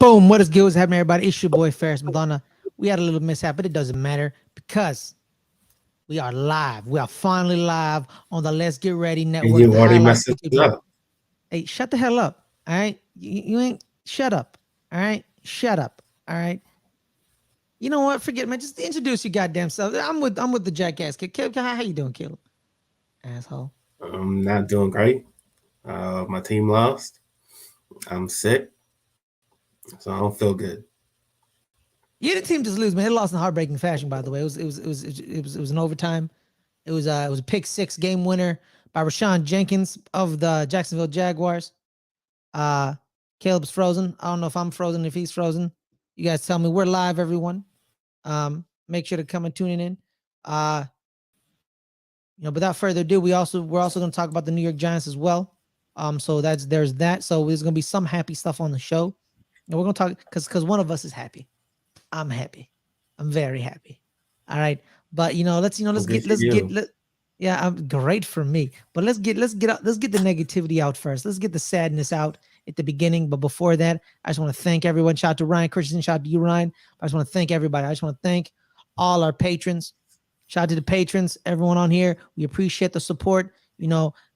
Boom. What is good? What's happening, everybody? It's your boy, Ferris Muthana. We had a little mishap, but it doesn't matter because we are live. We are finally live on the Let's Get Ready And Network. you The already highlights. messed it up. Hey, shut the hell up. All right. You ain't shut up. All right. Shut up. All right. You know what? Forget it, man. Just introduce your goddamn self. I'm with the jackass kid. Caleb, how you doing, Caleb? Asshole. I'm not doing great. My team lost. I'm sick, so I don't feel good. Yeah, the team just lose, man. It lost in heartbreaking fashion, by the way. It was an overtime. It was a pick six game winner by Rashawn Jenkins of the Jacksonville Jaguars. Uh Caleb's frozen. I don't know if I'm frozen, if he's frozen. You guys tell me. We're live, everyone. Make sure to come and tune in. Without further ado, we're also going to talk about the New York Giants as well. So there's that. So there's going to be some happy stuff on the show, and we're going to talk because one of us is happy. I'm happy. I'm very happy. All right, but yeah, I'm great for me. But let's get the negativity out first. Let's get the sadness out at the beginning. But before that, I just want to thank everyone. Shout out to Ryan Christensen. Shout out to you, Ryan. I just want to thank everybody. I just want to thank all our patrons. Shout out to the patrons, everyone on here. We appreciate the support.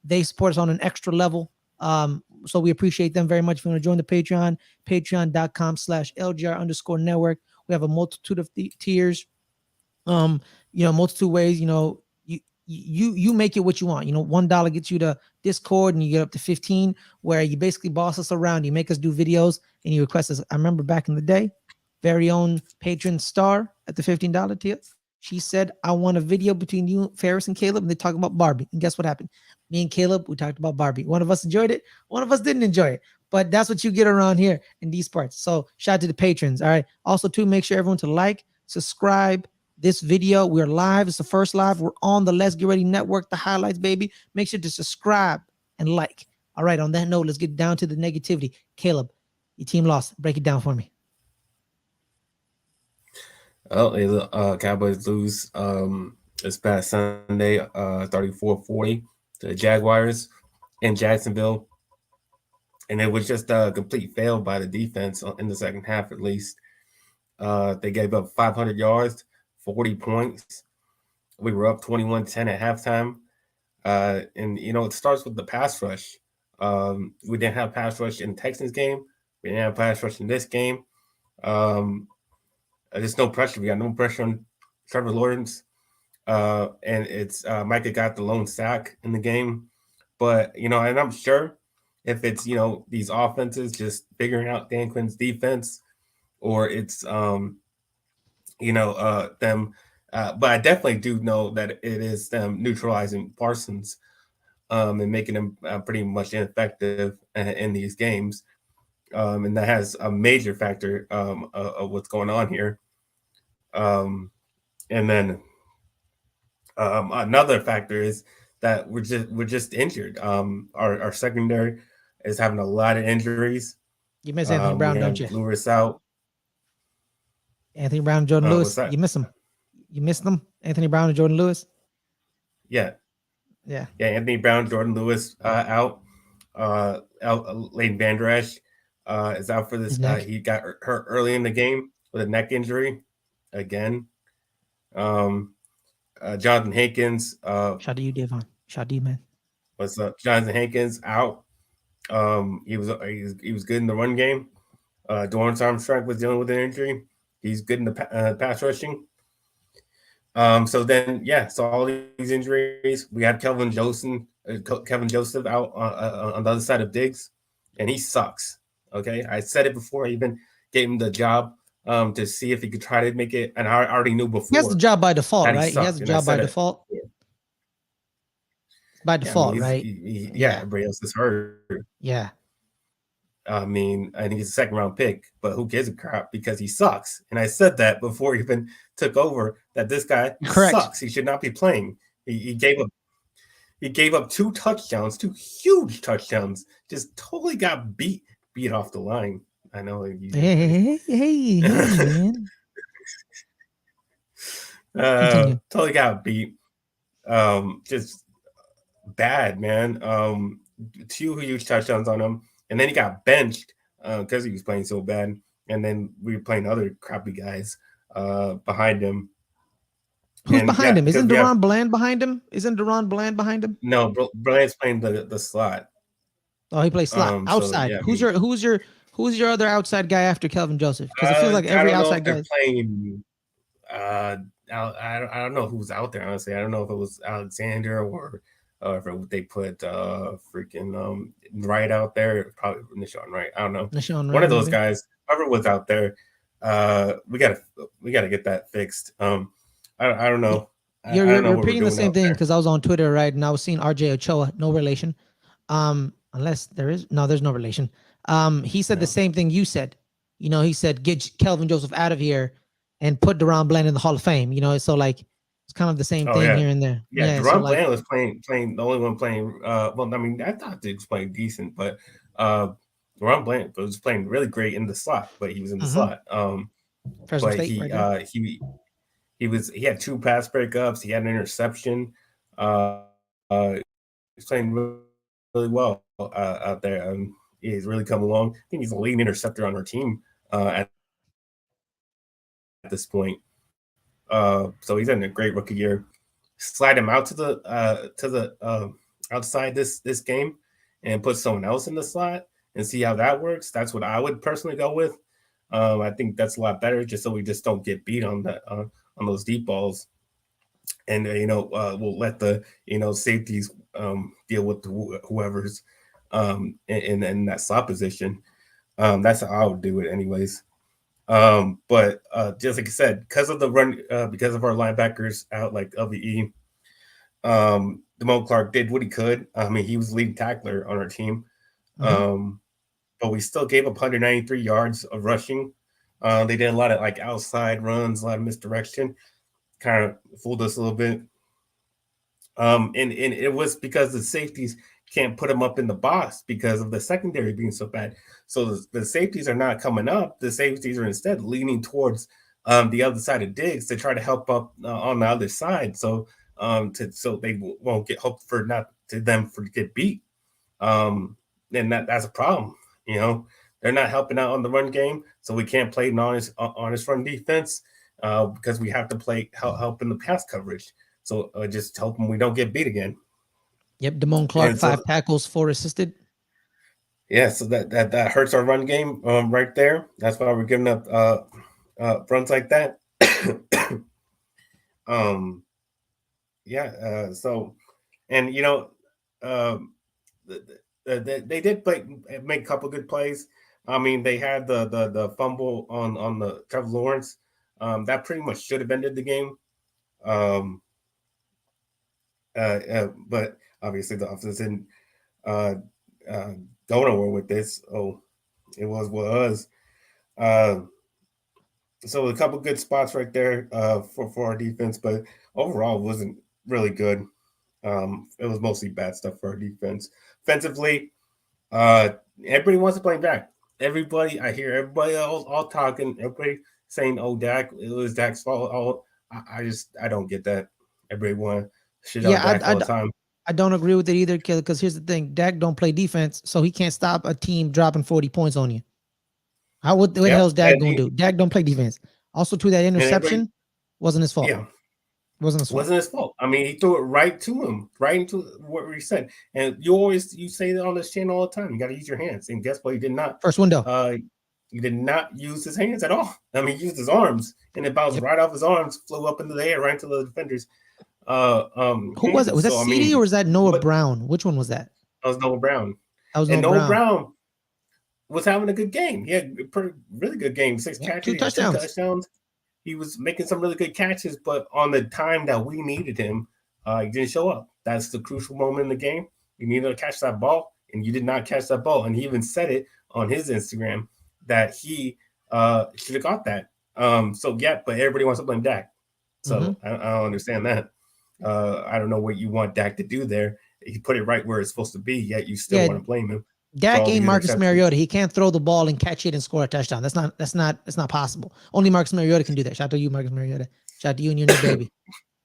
They support us on an extra level. So we appreciate them very much. If you want to join the Patreon, patreon.com/LGR_network. We have a multitude of tiers. Multitude ways. You make it what you want. $1 gets you to Discord, and you get up to 15, where you basically boss us around. You make us do videos, and you request us. I remember back in the day, very own patron Star at the $15 tier. She said, I want a video between you, Ferris, and Caleb, and they talk about Barbie. And guess what happened? Me and Caleb, we talked about Barbie. One of us enjoyed it. One of us didn't enjoy it. But that's what you get around here in these parts. So shout out to the patrons. All right. Also, too, make sure everyone to like, subscribe this video. We're live. It's the first live. We're on the Let's Get Ready Network, the highlights, baby. Make sure to subscribe and like. All right. On that note, let's get down to the negativity. Caleb, your team lost. Break it down for me. Oh, the Cowboys lose this past Sunday, 34-40 to the Jaguars in Jacksonville. And it was just a complete fail by the defense in the second half, at least. They gave up 500 yards, 40 points. We were up 21-10 at halftime. And it starts with the pass rush. We didn't have pass rush in the Texans game. We didn't have pass rush in this game. There's no pressure. We got no pressure on Trevor Lawrence. And it's Micah got the lone sack in the game. But, and I'm sure if it's, these offenses just figuring out Dan Quinn's defense, or it's, them. But I definitely do know that it is them neutralizing Parsons and making him pretty much ineffective in these games. And that has a major factor of what's going on here. And then another factor is that we're just injured. Our secondary is having a lot of injuries. You miss Anthony Brown, don't you? Lewis out. Anthony Brown, Jordan Lewis. You miss them. You missed them. Anthony Brown and Jordan Lewis. Yeah. Anthony Brown, Jordan Lewis out. Leighton Vander Esch is out for this. He got hurt early in the game with a neck injury again. Jonathan Hankins. Shout out to you, Devon. Shout out to you, man. What's up? Jonathan Hankins out. He was good in the run game. Dorrance Armstrong was dealing with an injury. He's good in the pass rushing. So all these injuries. We had Kevin Joseph out on the other side of Diggs, and he sucks. Okay, I said it before I even gave him the job to see if he could try to make it, and I already knew before. He has the job by default, right? He has the job by default. By default, right? Everybody else is hurt. Yeah. I mean, I think he's a second round pick, but who gives a crap because he sucks. And I said that before he even took over, that this guy sucks. He should not be playing. He gave up 2 touchdowns, 2 huge touchdowns. Just totally got beat off the line. I know. Hey, man. Totally got beat. Just bad, man. 2 huge touchdowns on him. And then he got benched because he was playing so bad. and then we were playing other crappy guys behind him. Who's And behind yeah, him? because Isn't we have Deron Bland behind him? Isn't Deron Bland behind him? no Brian's playing the slot. Oh, he plays slot So outside. yeah, I mean, Who's your other outside guy after Kelvin Joseph? Because it feels like I every don't know if outside they're guy. playing. I don't know who's out there. Honestly, I don't know if it was Alexander or if they put freaking Wright out there. Probably Nishan Wright. I don't know. Nashawn One Wright of those maybe. guys. Whoever was out there. We gotta get that fixed. I don't know. I You're don't know what we're repeating the doing same out thing there. because I was on Twitter, right, and I was seeing RJ Ochoa, no relation. Unless there's no relation. He said the No. same thing you said. He said get Kelvin Joseph out of here and put Deron Bland in the Hall of Fame. So like it's kind of the same Oh thing yeah. here and there. Yeah, Yeah. So Deron like, Bland was playing the only one playing. Well, I mean, I thought he was playing decent, but uh, Deron Bland was playing really great in the slot. But he was in the mm-hmm. slot. Fresno But State right there. he had two pass breakups. He had an interception. He's playing really well out there. He's really come along. I think he's the leading interceptor on our team at this point. So he's having a great rookie year. Slide him out outside this game and put someone else in the slot and see how that works. That's what I would personally go with. I think that's a lot better, just so we just don't get beat on that on those deep balls. And we'll let the safeties deal with whoever's in that slot position. That's how I would do it, anyways. But just like I said, because of the run, because of our linebackers out like LVE, Damone Clark did what he could. I mean, he was the leading tackler on our team, Mm-hmm. but we still gave up 193 yards of rushing. They did a lot of like outside runs, a lot of misdirection, kind of fooled us a little bit. And it was because the safeties can't put them up in the box because of the secondary being so bad. So the safeties are not coming up. The safeties are instead leaning towards the other side of Diggs to try to help up on the other side. So they won't get hope for not to them for to get beat. Um, and that's a problem. You know, they're not helping out on the run game, so we can't play an honest run defense because we have to play help in the pass coverage. So just hoping we don't get beat again. Yep. Damone Clark, And so 5 tackles, 4 assisted. yeah, so that hurts our run game right there. That's why we're giving up runs like that. um, yeah. So, and um, they did make a couple good plays. I mean, they had the fumble on the Trevor Lawrence. That pretty much should have ended the game. Um, but obviously the offense didn't uh, uh, go nowhere with this. Oh, it was what it was. Uh, so a couple good spots right there for our defense, but overall it wasn't really good. It was mostly bad stuff for our defense. Offensively, uh, everybody wants to play back. I hear everybody all talking. Everybody saying, "Oh, Dak, it was Dak's fault." Oh, I don't get that. Everybody want to shit out Yeah, Dak all the time. I don't agree with it either because here's the thing: Dak don't play defense, so he can't stop a team dropping 40 points on you. What the Yep, hell's Dak gonna do? Dak don't play defense. Also, to that and everybody, interception, wasn't his fault. yeah, Wasn't his fault. wasn't his fault. I mean, he threw it right to him, right into what he said. And you say that on this channel all the time. You got to use your hands, and guess what? He did not. First window. He did not use his hands at all. I mean, he used his arms, and it bounced Yep. right off his arms, flew up into the air, right into the defenders. Who was it? Was that So I CD mean, or was that Noah but Brown? Which one was that? that was Noah Brown, That was and Noah Noah Brown. Brown was having a good game. He had a really good game. 6 Yep, catches, 2 he had 2 touchdowns. touchdowns. He was making some really good catches, but on the time that we needed him, he didn't show up. That's the crucial moment in the game. You needed to catch that ball, and you did not catch that ball. And he even said it on his Instagram that he should have got that. So yeah, but everybody wants to blame Dak. So I don't understand that. I don't know what you want Dak to do there. He put it right where it's supposed to be, yet you still want to blame him. Dak ain't Marcus Mariota. He can't throw the ball and catch it and score a touchdown. That's not possible. Only Marcus Mariota can do that. Shout out to you, Marcus Mariota. Shout out to you and your new baby.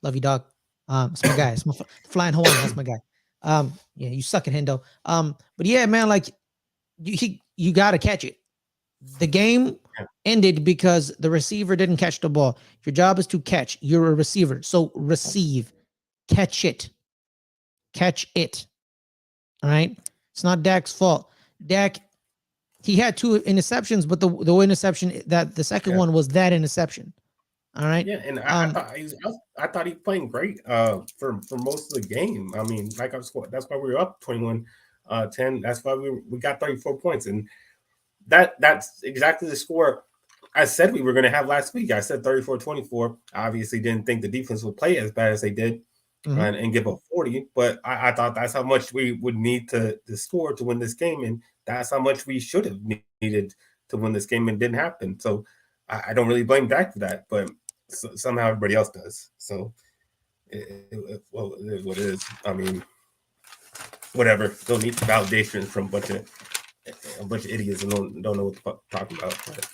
Love you, dog. That's my guy. It's my flying Hawaiian. That's my guy. Yeah, you suck at Hendo. But yeah, man, like you gotta catch it. The game ended because the receiver didn't catch the ball. Your job is to catch. You're a receiver. So receive, catch it. Catch it. All right. It's not Dak's fault. Dak, he had 2 interceptions, but the interception that the second one was that interception. All right. Yeah, and I thought he was playing great for most of the game. I mean, like I was, that's why we were up 21-10. That's why we got 34 points, and that's exactly the score I said we were going to have last week. I said 34-24. I obviously didn't think the defense would play as bad as they did and give up 40, but I thought that's how much we would need to score to win this game, and that's how much we should have needed to win this game, and didn't happen. So I don't really blame Dak for that, but somehow everybody else does. So, well, it is what it is. I mean, whatever. Don't need validation from a bunch of idiots and don't know what the fuck talking about. But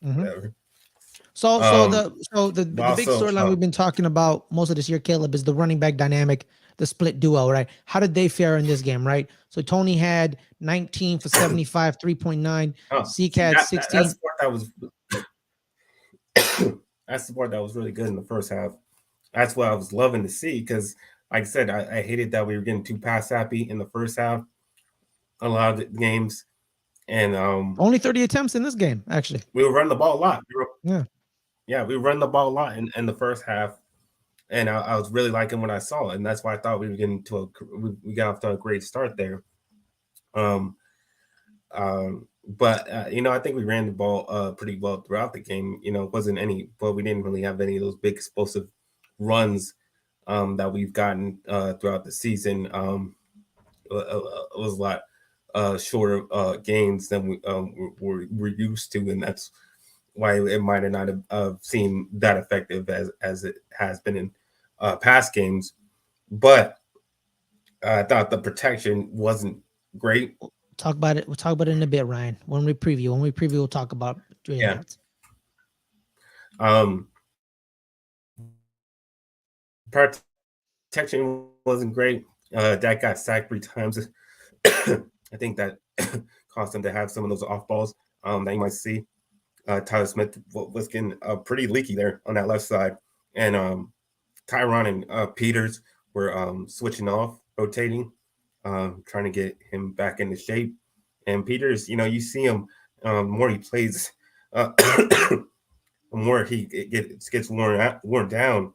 whatever. So the big storyline we've been talking about most of this year, Caleb, is the running back dynamic, the split duo, right? How did they fare in this game, right? So Tony had 19 for 75, 3.9. Zeke had 16. That's the part that was really good in the first half. That's what I was loving to see because, like I said, I hated that we were getting too pass happy in the first half. A lot of the games, and only 30 attempts in this game. Actually, we were running the ball a lot. We run the ball a lot in the first half, and I was really liking what I saw, and that's why I thought we were getting to we got off to a great start there. But I think we ran the ball pretty well throughout the game. It wasn't but we didn't really have any of those big explosive runs that we've gotten throughout the season. It was a lot shorter gains than we're used to, and that's why it might not have seemed that effective as it has been in past games. But I thought the protection wasn't great. Talk about it. We'll talk about it in a bit, Ryan. When we preview, we'll talk about three minutes. Protection wasn't great. That got sacked 3 times. I think that caused him to have some of those off balls that you might see. Tyler Smith was getting pretty leaky there on that left side, and Tyron and Peters were switching off, rotating, trying to get him back into shape. And Peters, you see him more he plays, the more he gets worn down,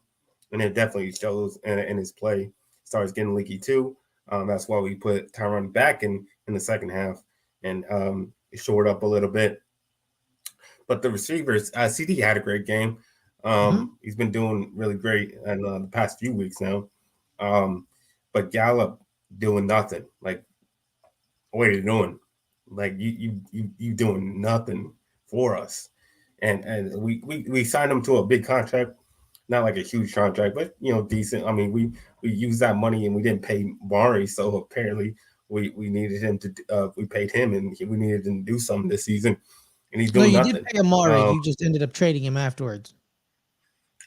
and it definitely shows in his play. Starts getting leaky too. That's why we put Tyron back in the second half and shored up a little bit. But the receivers, CD had a great game. He's been doing really great in the past few weeks now. But Gallup doing nothing. Like, what are you doing? Like you doing nothing for us. And we signed him to a big contract, not like a huge contract, but decent. I mean, we used that money and we didn't pay Mari, so apparently we needed him to we paid him and we needed him to do something this season. And he's doing nothing. Did pay Amari. You just ended up trading him afterwards.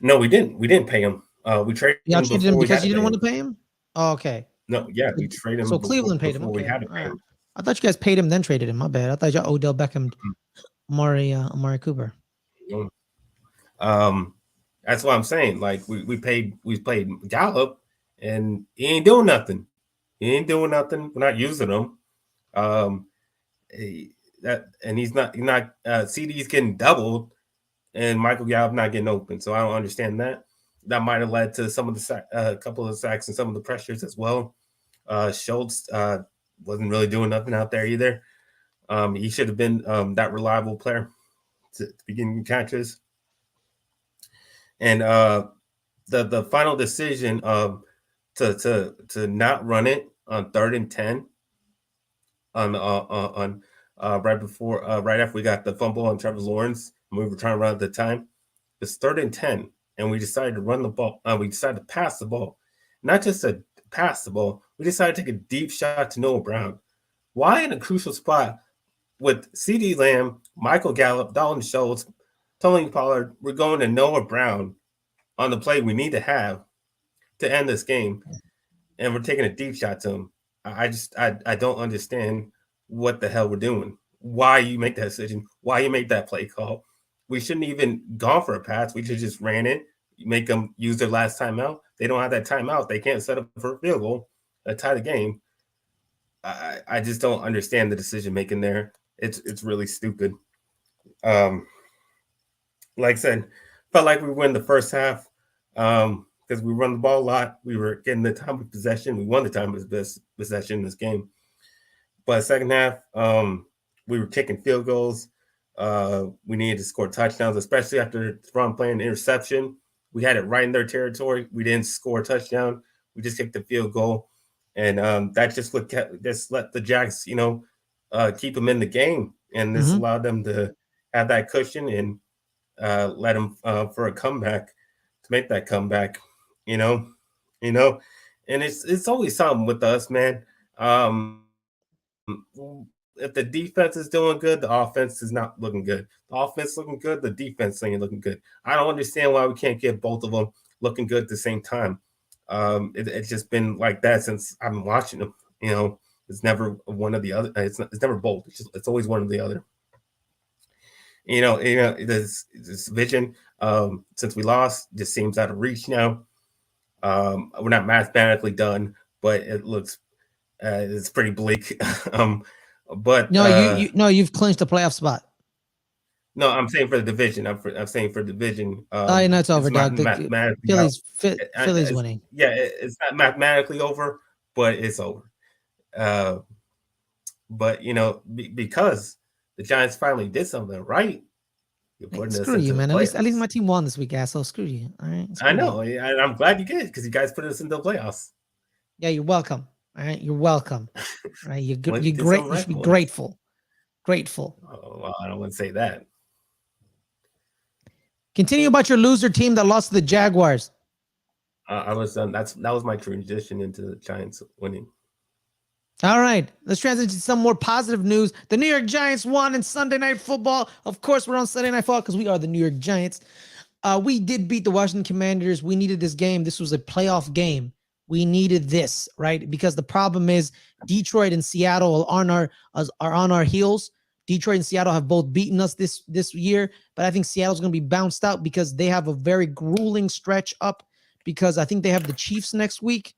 No, we didn't. We didn't pay him. We traded him because you didn't want to pay him? Oh, okay. No, yeah, we traded him. So Cleveland paid him. Okay. We had to pay him. I thought you guys paid him then traded him. My bad. I thought y'all Odell Beckham, Amari Cooper. That's what I'm saying. Like we played Gallup, and he ain't doing nothing. He ain't doing nothing. We're not using him. He's not. CD's getting doubled, and Michael Gallup not getting open. So I don't understand that. That might have led to some of the couple of sacks and some of the pressures as well. Schultz wasn't really doing nothing out there either. He should have been that reliable player to begin catches. And the final decision to not run it on 3rd and 10 on right after we got the fumble on Trevor Lawrence, and we were trying to run at the time. It's 3rd and 10, and we decided to run the ball. We decided to pass the ball, not just to pass the ball. We decided to take a deep shot to Noah Brown. Why in a crucial spot with CeeDee Lamb, Michael Gallup, Dalton Schultz, Tony Pollard? We're going to Noah Brown on the play we need to have to end this game, and we're taking a deep shot to him. I don't understand what the hell we're doing. why you make that decision, why you make that play call. We shouldn't even gone for a pass. We should just ran it, make them use their last timeout. They don't have that timeout. They can't set up for a field goal, tie the game. I just don't understand the decision making there. It's really stupid. Um, like I said, felt like we won the first half because we run the ball a lot. We were getting the time of possession. We won the time of possession in this game. But second half, we were kicking field goals. We needed to score touchdowns, especially after Ron playing interception. We had it right in their territory. We didn't score a touchdown. We just kicked the field goal, and that just let the Jacks, keep them in the game, and this Mm-hmm. allowed them to have that cushion and let them for a comeback to make that comeback. You know, you know, and it's always something with us, man. If the defense is doing good, the offense is not looking good. The offense looking good, the defense ain't looking good. I don't understand why we can't get both of them looking good at the same time. It's just been like that since I've been watching them. It's never one or the other. It's never both. It's always one or the other. This vision. Since we lost, just seems out of reach now. We're not mathematically done, but it looks it's pretty bleak. But No, you no, you've clinched the playoff spot. no, I'm saying for the division. I'm saying for the division. Oh, you know it's over, It's not dog. mathematically out. Philly's It's, winning. yeah, it's not mathematically over, but it's over. Uh, but because the Giants finally did something right, you're Hey, putting us screw into you, the man. At least playoffs. my team won this week, asshole. Screw you. All right, I screw you. know, and I'm glad you did because you guys put us into the playoffs. Yeah, you're welcome. All right, you're welcome. All right, Well, you you're did something great. You right should be for us. grateful. Grateful. Oh, well, I don't want to say that. Continue about your loser team that lost to the Jaguars. I was that was my transition into the Giants winning. All right, let's transition to some more positive news. The New York Giants won in Sunday Night Football. Of course, we're on Sunday Night Football because we are the New York Giants. We did beat the Washington Commanders. We needed this game. This was a playoff game. We needed this, right? Because the problem is Detroit and Seattle are on our heels. Detroit and Seattle have both beaten us this year, but I think Seattle's going to be bounced out because they have a very grueling stretch up. Because I think they have the Chiefs next week,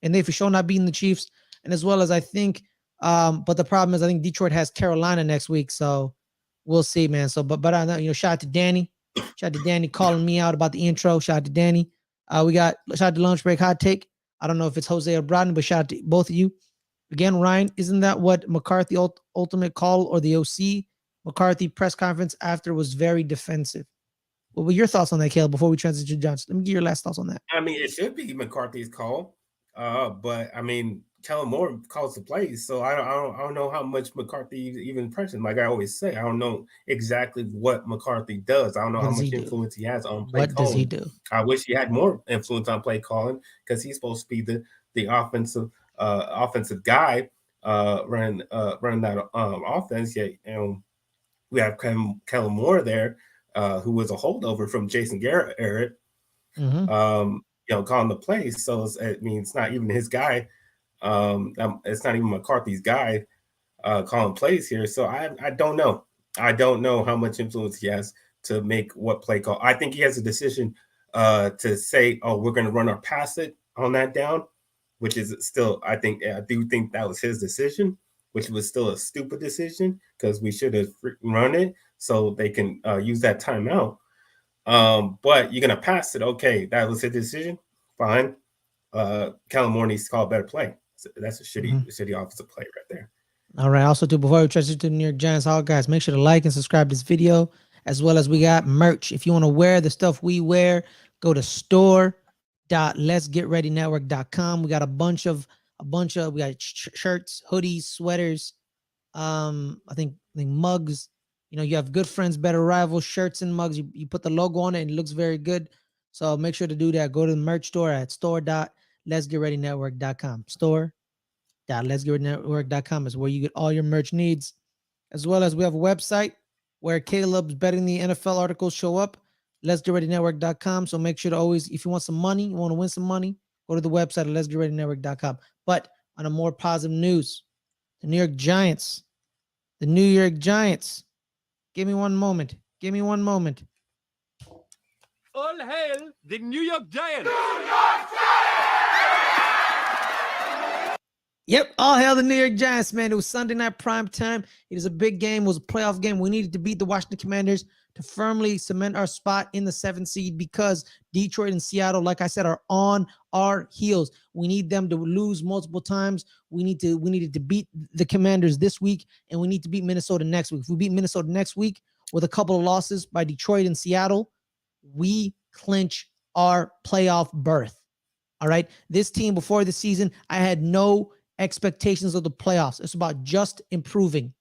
and they for sure not beating the Chiefs. And as well as I think, but the problem is I think Detroit has Carolina next week, so we'll see, man. So, but I know, shout out to Danny. Shout out to Danny calling me out about the intro. Shout out to Danny. We got shout out to Lunch Break Hot Take. I don't know if it's Jose or Brodden, but shout out to both of you. Again, Ryan, isn't that what McCarthy ultimate call or the OC McCarthy press conference after was very defensive? What were your thoughts on that, Caleb, before we transition to Johnson? Let me get your last thoughts on that. I mean, it should be McCarthy's call, but I mean, Kellen Moore calls the plays, so I don't know how much McCarthy even present. Like I always say, I don't know exactly what McCarthy does. I don't know What how does he much do? influence he has on play What does he calling. do? I wish he had more influence on play calling because he's supposed to be the offensive guy running that offense. Yeah, we have Kellen Moore there, who was a holdover from Jason Garrett, Mm-hmm. calling the plays. So it's not even his guy. It's not even McCarthy's guy calling plays here. So I don't know. I don't know how much influence he has to make what play call. I think he has a decision to say, oh, we're going to run our pass it on that down, which is still, I do think that was his decision, which was still a stupid decision because we should have run it so they can use that timeout. But you're gonna pass it. Okay, that was his decision. Fine. Kellen Moore needs to call a better play. So that's a shitty offensive play right there. All right. Also, too, before we transition to the New York Giants, all guys, make sure to like and subscribe to this video, as well as we got merch. If you want to wear the stuff we wear, go to store.letsgetreadynetwork.com. We got a bunch of we got shirts, hoodies, sweaters, I think mugs. You have good friends, better rivals, shirts and mugs. You put the logo on it and it looks very good. So make sure to do that. Go to the merch store at store.letsgetreadynetwork.com. Store.letsgetreadynetwork.com is where you get all your merch needs, as well as we have a website where Caleb's betting the NFL articles show up. Letsgetreadynetwork.com. So make sure to always, if you want some money, you want to win some money, go to the website at letsgetreadynetwork.com. But on a more positive news, the New York Giants The New York Giants. Give me one moment. Give me one moment. All hail the New York Giants! Yep, all hail the New York Giants, man. It was Sunday night prime time. It is a big game. It was a playoff game. We needed to beat the Washington Commanders to firmly cement our spot in the 7th seed because Detroit and Seattle, like I said, are on our heels. We need them to lose multiple times. We needed to beat the Commanders this week, and we need to beat Minnesota next week. If we beat Minnesota next week with a couple of losses by Detroit and Seattle, we clinch our playoff berth. All right. This team before the season, I had no expectations of the playoffs. It's about just improving.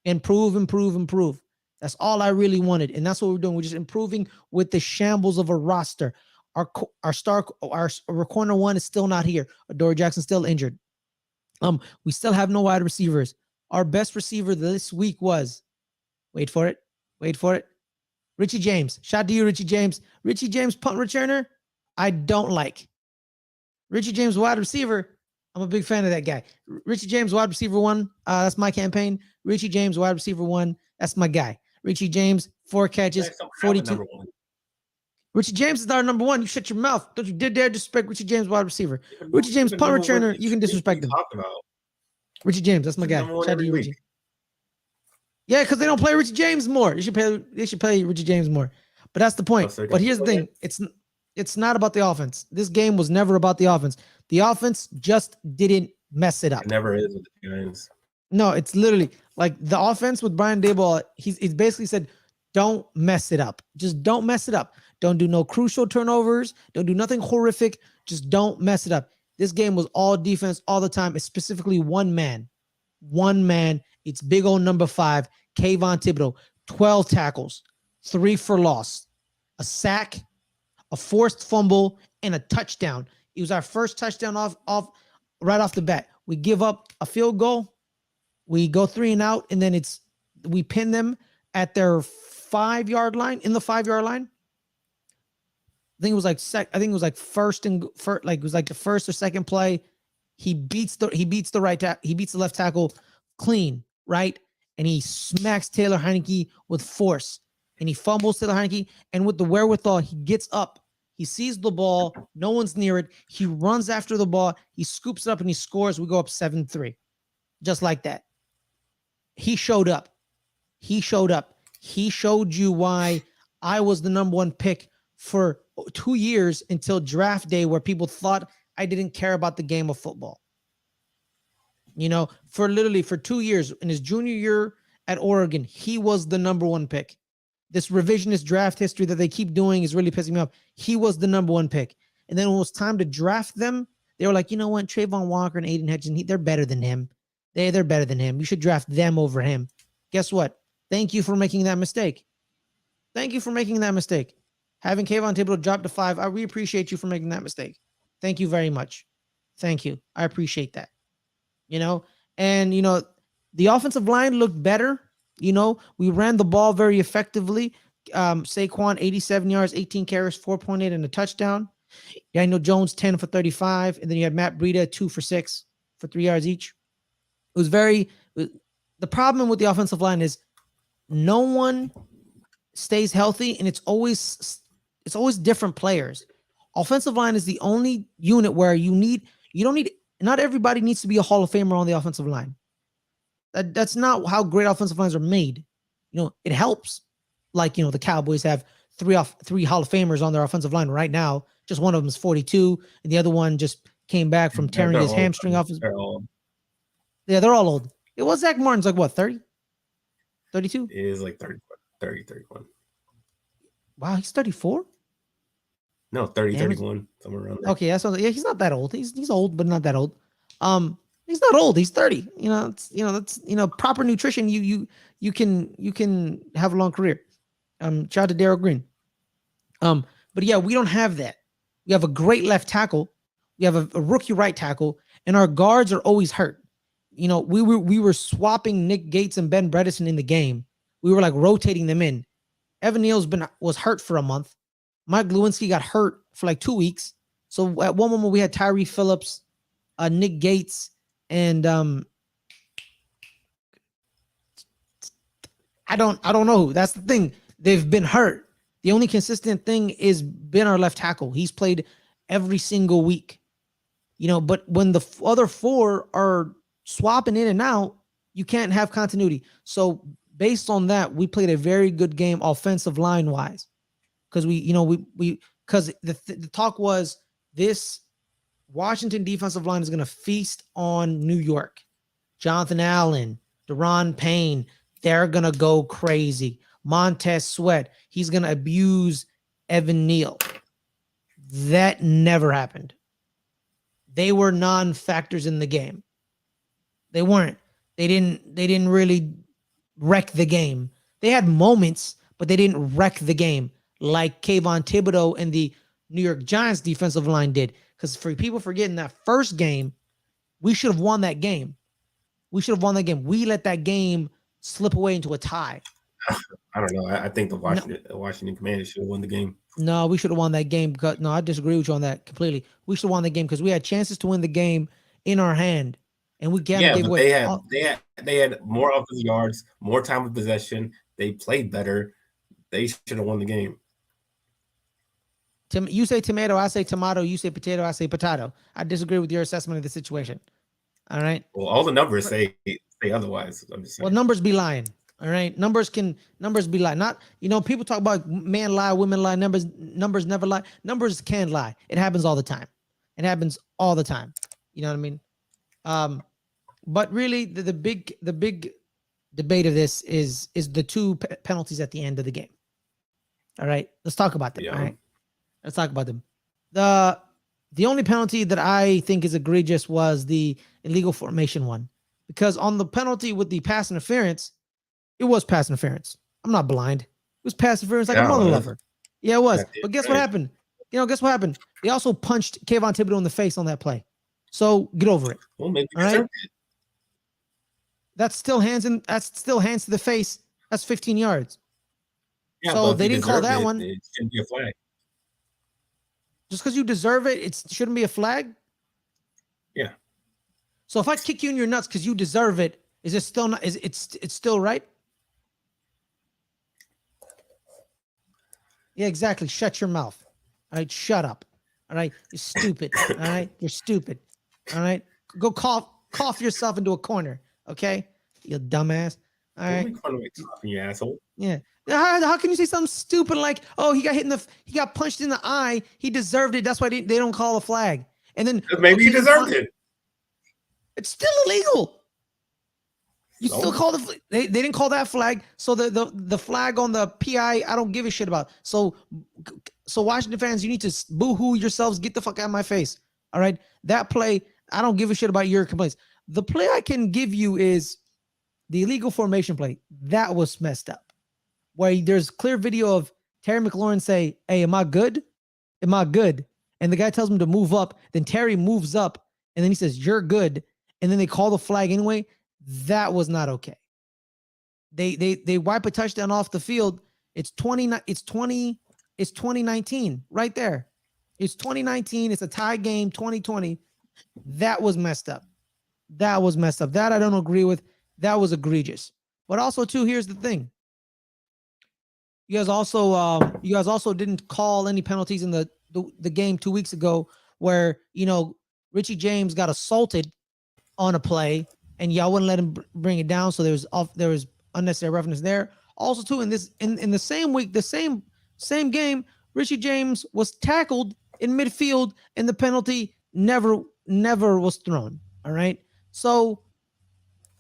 Improve. That's all I really wanted. And that's what we're doing. We're just improving with the shambles of a roster. Our corner one is still not here. Adoree Jackson's still injured. We still have no wide receivers. Our best receiver this week was, wait for it. Richie James. Shout out to you, Richie James. Richie James, punt returner, I don't like. Richie James, wide receiver, I'm a big fan of that guy. Richie James, wide receiver 1. That's my campaign. Richie James, wide receiver 1. That's my guy. Richie James, 4 catches, 42. Richie James is our number 1. You shut your mouth. Don't you dare disrespect Richie James, wide receiver. Richie James, punt returner, you can disrespect him. Richie James, that's my guy. Shout out to you, Richie. Yeah, because they don't play Richie James more. They should play Richie James more. But that's the point. But here's the thing. It's not about the offense. This game was never about the offense. The offense just didn't mess it up. It never is with the Giants. No, it's literally like the offense with Brian Daboll. He's basically said, don't mess it up. Just don't mess it up. Don't do no crucial turnovers. Don't do nothing horrific. Just don't mess it up. This game was all defense all the time. It's specifically one man. It's big old number 5, Kayvon Thibodeau. 12 tackles, 3 for loss, a sack, a forced fumble, and a touchdown. It was our first touchdown right off the bat. We give up a field goal. We go 3 and out, and then we pin them at their 5-yard line, in the 5-yard line. I think it was like the first or second play. He beats the left tackle clean, right? And he smacks Taylor Heinicke with force. And he fumbles Taylor Heinicke, and with the wherewithal, he gets up. He sees the ball. No one's near it. He runs after the ball. He scoops it up and he scores. We go up 7-3. Just like that. He showed up. He showed you why I was the number 1 pick for 2 years until draft day, where people thought I didn't care about the game of football. For 2 years in his junior year at Oregon, he was the number 1 pick. This revisionist draft history that they keep doing is really pissing me off. He was the number 1 pick. And then when it was time to draft them, they were like, you know what? Trayvon Walker and Aiden Hutchinson, they're better than him. They're better than him. You should draft them over him. Guess what? Thank you for making that mistake. Having Kayvon Thibodeau drop to 5, we appreciate you for making that mistake. Thank you very much. Thank you. I appreciate that. And the offensive line looked better. We ran the ball very effectively. Saquon, 87 yards, 18 carries, 4.8 and a touchdown. Daniel Jones, 10 for 35. And then you had Matt Breida, 2 for 6 for 3 yards each. The problem with the offensive line is no one stays healthy, and it's always different players. Offensive line is the only unit where not everybody needs to be a Hall of Famer on the offensive line. That's not how great offensive lines are made. It helps. Like, the Cowboys have 3 Hall of Famers on their offensive line right now. Just one of them is 42, and the other one just came back from tearing his hamstring off his. Yeah, they're all old. It was Zach Martin's like what, 30? 32? It is like 30, 31. Wow, he's 34? No, 30, 31, somewhere around there. Okay, he's not that old. He's old, but not that old. He's not old. He's 30. That's proper nutrition. You can have a long career. Shout out to Darryl Green. But yeah, we don't have that. We have a great left tackle. We have a rookie right tackle, and our guards are always hurt. We were swapping Nick Gates and Ben Bredesen in the game. We were like rotating them in. Evan Neal's was hurt for a month. Mike Lewinsky got hurt for like 2 weeks. So at one moment we had Tyree Phillips, Nick Gates, and I don't know who. That's the thing. They've been hurt. The only consistent thing is been our left tackle. He's played every single week. But when the other four are swapping in and out, you can't have continuity. So based on that, we played a very good game offensive line wise, because because the talk was this Washington defensive line is going to feast on New York. Jonathan Allen, Deron Payne, they're going to go crazy. Montez Sweat, he's going to abuse Evan Neal. That never happened. They were non-factors in the game. They weren't. They didn't really wreck the game. They had moments, but they didn't wreck the game like Kayvon Thibodeau and the New York Giants defensive line did. Because for people forgetting that first game, we should have won that game. We let that game slip away into a tie. I don't know. I think the Washington Commanders should have won the game. No, we should have won that game. No, I disagree with you on that completely. We should have won the game because we had chances to win the game in our hand, and we gave away. They had more offensive yards, more time of possession. They played better. They should have won the game. You say tomato, I say tomato. You say potato, I say potato. I disagree with your assessment of the situation. All right. Well, all the numbers say otherwise. I'm just saying. Well, numbers be lying. All right. Numbers be lying. Not, people talk about man lie, women lie, numbers never lie. Numbers can lie. It happens all the time. You know what I mean? But really the big debate of this is the two penalties at the end of the game. All right. Let's talk about them. Yeah. All right. Let's talk about them. The only penalty that I think is egregious was the illegal formation one, because on the penalty with the pass interference, it was pass interference. I'm not blind. It was pass interference like a mother lover. Yeah, it was. But guess what happened? Guess what happened? They also punched Kayvon Thibodeau in the face on that play. So get over it. Well, maybe all right. That's still hands to the face. That's 15 yards. Yeah, so they didn't call that one. It shouldn't be a flag. Just because you deserve it, it shouldn't be a flag? Yeah. So if I kick you in your nuts because you deserve it, is it still not? It's still right? Yeah, exactly. Shut your mouth. All right, shut up. All right, you're stupid. All right, you're stupid. All right, go cough yourself into a corner. Okay, you dumbass. All right. You asshole. Yeah. How can you say something stupid like, "Oh, he got punched in the eye. He deserved it. That's why they don't call a flag." And then maybe he deserved it. It's still illegal. You still call they didn't call that flag. So the flag on the PI, I don't give a shit about. So Washington fans, you need to boo-hoo yourselves. Get the fuck out of my face. All right. That play, I don't give a shit about your complaints. The play I can give you is the illegal formation play. That was messed up. Where there's clear video of Terry McLaurin say, "Hey, am I good? Am I good?" And the guy tells him to move up. Then Terry moves up, and then he says, "You're good." And then they call the flag anyway. That was not okay. They wipe a touchdown off the field. It's 2019 right there. It's 2019. It's a tie game. 2020. That was messed up. That I don't agree with. That was egregious. But also too, here's the thing. You guys also didn't call any penalties in the game 2 weeks ago where, Richie James got assaulted on a play and y'all wouldn't let him bring it down. So there was unnecessary roughness there. Also too, in the same week, the same game, Richie James was tackled in midfield and the penalty never was thrown. All right. So,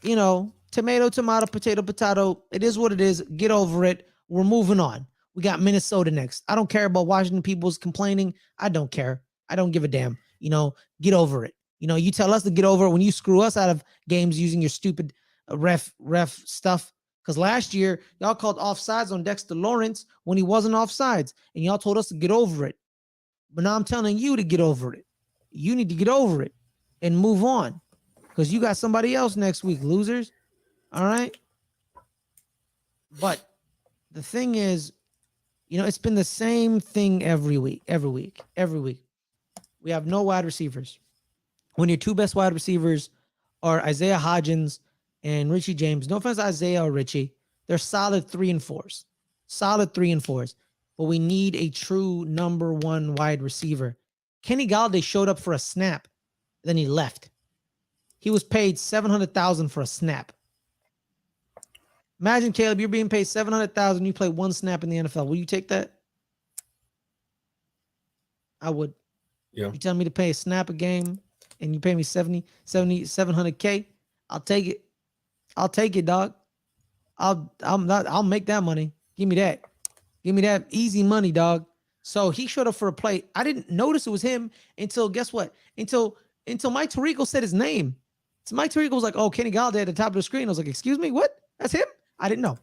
tomato, tomato, potato, potato. It is what it is. Get over it. We're moving on. We got Minnesota next. I don't care about Washington people's complaining. I don't care. I don't give a damn. Get over it. You tell us to get over it when you screw us out of games using your stupid ref stuff. Because last year, y'all called offsides on Dexter Lawrence when he wasn't offsides. And y'all told us to get over it. But now I'm telling you to get over it. You need to get over it and move on. Because you got somebody else next week, losers. All right? But the thing is, it's been the same thing every week. We have no wide receivers. When your two best wide receivers are Isaiah Hodgins and Richie James. No offense to Isaiah or Richie. They're solid 3-4s. Solid 3-4s. But we need a true number one wide receiver. Kenny Galladay showed up for a snap, then he left. He was paid $700,000 for a snap. Imagine, Caleb, you're being paid $700,000. You play one snap in the NFL. Will you take that? I would. Yeah. You tell me to pay a snap a game, and you pay me 700K. I'll take it. I'll take it, dog. I'll make that money. Give me that. Give me that easy money, dog. So he showed up for a play. I didn't notice it was him until, guess what? Until Mike Tirico said his name. So Mike Tirico was like, "Oh, Kenny Galladay at the top of the screen." I was like, "Excuse me, what? That's him?" I didn't know.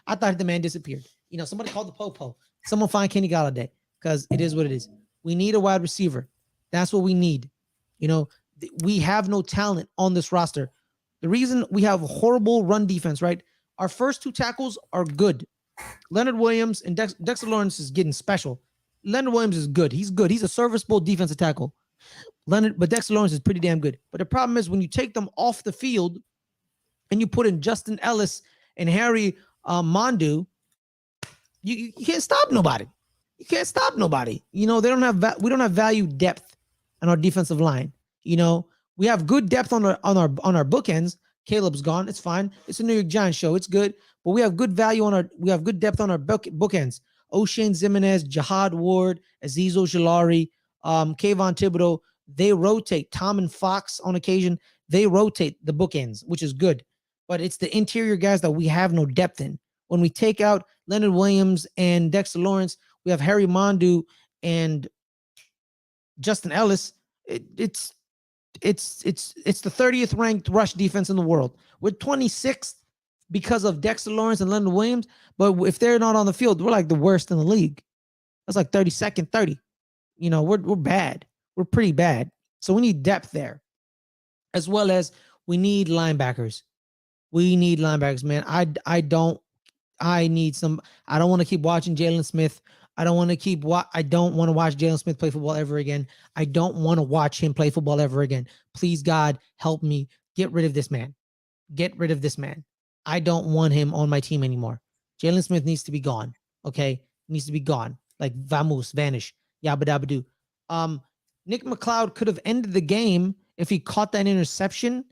I thought the man disappeared. Somebody called the popo. Someone find Kenny Galladay, because it is what it is. We need a wide receiver. That's what we need. We have no talent on this roster. The reason we have a horrible run defense, right? Our first two tackles are good. Leonard Williams and Dexter Lawrence is getting special. Leonard Williams is good. He's good. He's a serviceable defensive tackle. But Dexter Lawrence is pretty damn good. But the problem is when you take them off the field and you put in Justin Ellis and Harry Mondu, you can't stop nobody. You can't stop nobody. We don't have value depth on our defensive line. We have good depth on our bookends. Caleb's gone. It's fine. It's a New York Giants show. It's good. But we have good depth on our bookends. O'Shane Zimenez, Jihad Ward, Azeez Ojulari, Kayvon Thibodeau. They rotate. Tom and Fox on occasion. They rotate the bookends, which is good. But it's the interior guys that we have no depth in. When we take out Leonard Williams and Dexter Lawrence, we have Harry Mondu and Justin Ellis. It's the 30th ranked rush defense in the world. We're 26th because of Dexter Lawrence and Leonard Williams. But if they're not on the field, we're like the worst in the league. That's like 32nd, 30. We're bad. We're pretty bad. So we need depth there, as well as we need linebackers. We need linebackers, man. I don't want to keep watching Jalen Smith. I don't want to watch Jalen Smith play football ever again. I don't want to watch him play football ever again. Please, God, help me. Get rid of this man. Get rid of this man. I don't want him on my team anymore. Jalen Smith needs to be gone. Okay? He needs to be gone. Like vanish. Yabba dabba do. Nick McLeod could have ended the game if he caught that interception.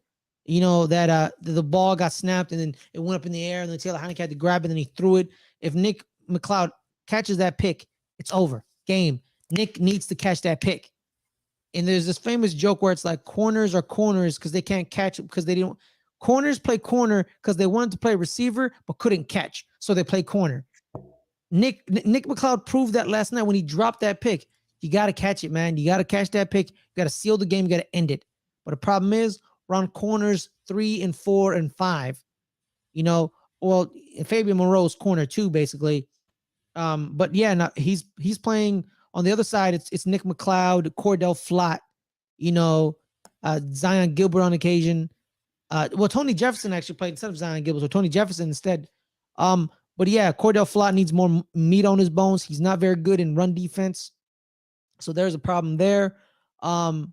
That the ball got snapped and then it went up in the air and then Taylor Heinicke had to grab it and then he threw it. If Nick McLeod catches that pick, it's over. Game. Nick needs to catch that pick. And there's this famous joke where it's like corners are corners because they can't catch it because they don't. Corners play corner because they wanted to play receiver but couldn't catch, so they play corner. Nick McLeod proved that last night when he dropped that pick. You got to catch it, man. You got to catch that pick. You got to seal the game. You got to end it. But the problem is we're on corners 3 and 4 and 5. Well, Fabian Moreau's corner 2 basically. But yeah, he's playing on the other side. It's Nick McLeod, Cordell Flott, Zion Gilbert on occasion. Tony Jefferson actually played instead of Zion Gilbert, so Tony Jefferson instead. But yeah, Cordell Flott needs more meat on his bones. He's not very good in run defense, so there's a problem there. And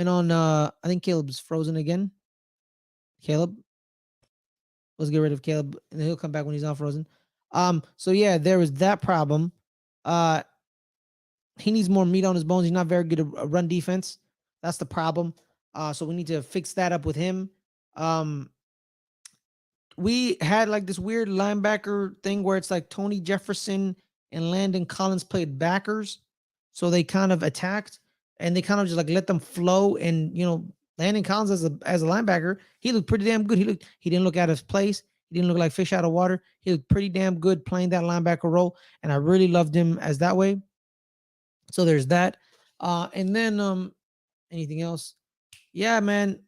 on I think Caleb's frozen again. Caleb, let's get rid of Caleb, and he'll come back when he's not frozen. So yeah, there was that problem. He needs more meat on his bones. He's not very good at run defense. That's the problem. So we need to fix that up with him. We had like this weird linebacker thing where it's like Tony Jefferson and Landon Collins played backers. So they kind of attacked and they kind of just like let them flow. And, Landon Collins as a linebacker, he looked pretty damn good. He didn't look out of his place. He didn't look like fish out of water. He looked pretty damn good playing that linebacker role. And I really loved him as that way. So there's that. And then anything else? Yeah, man.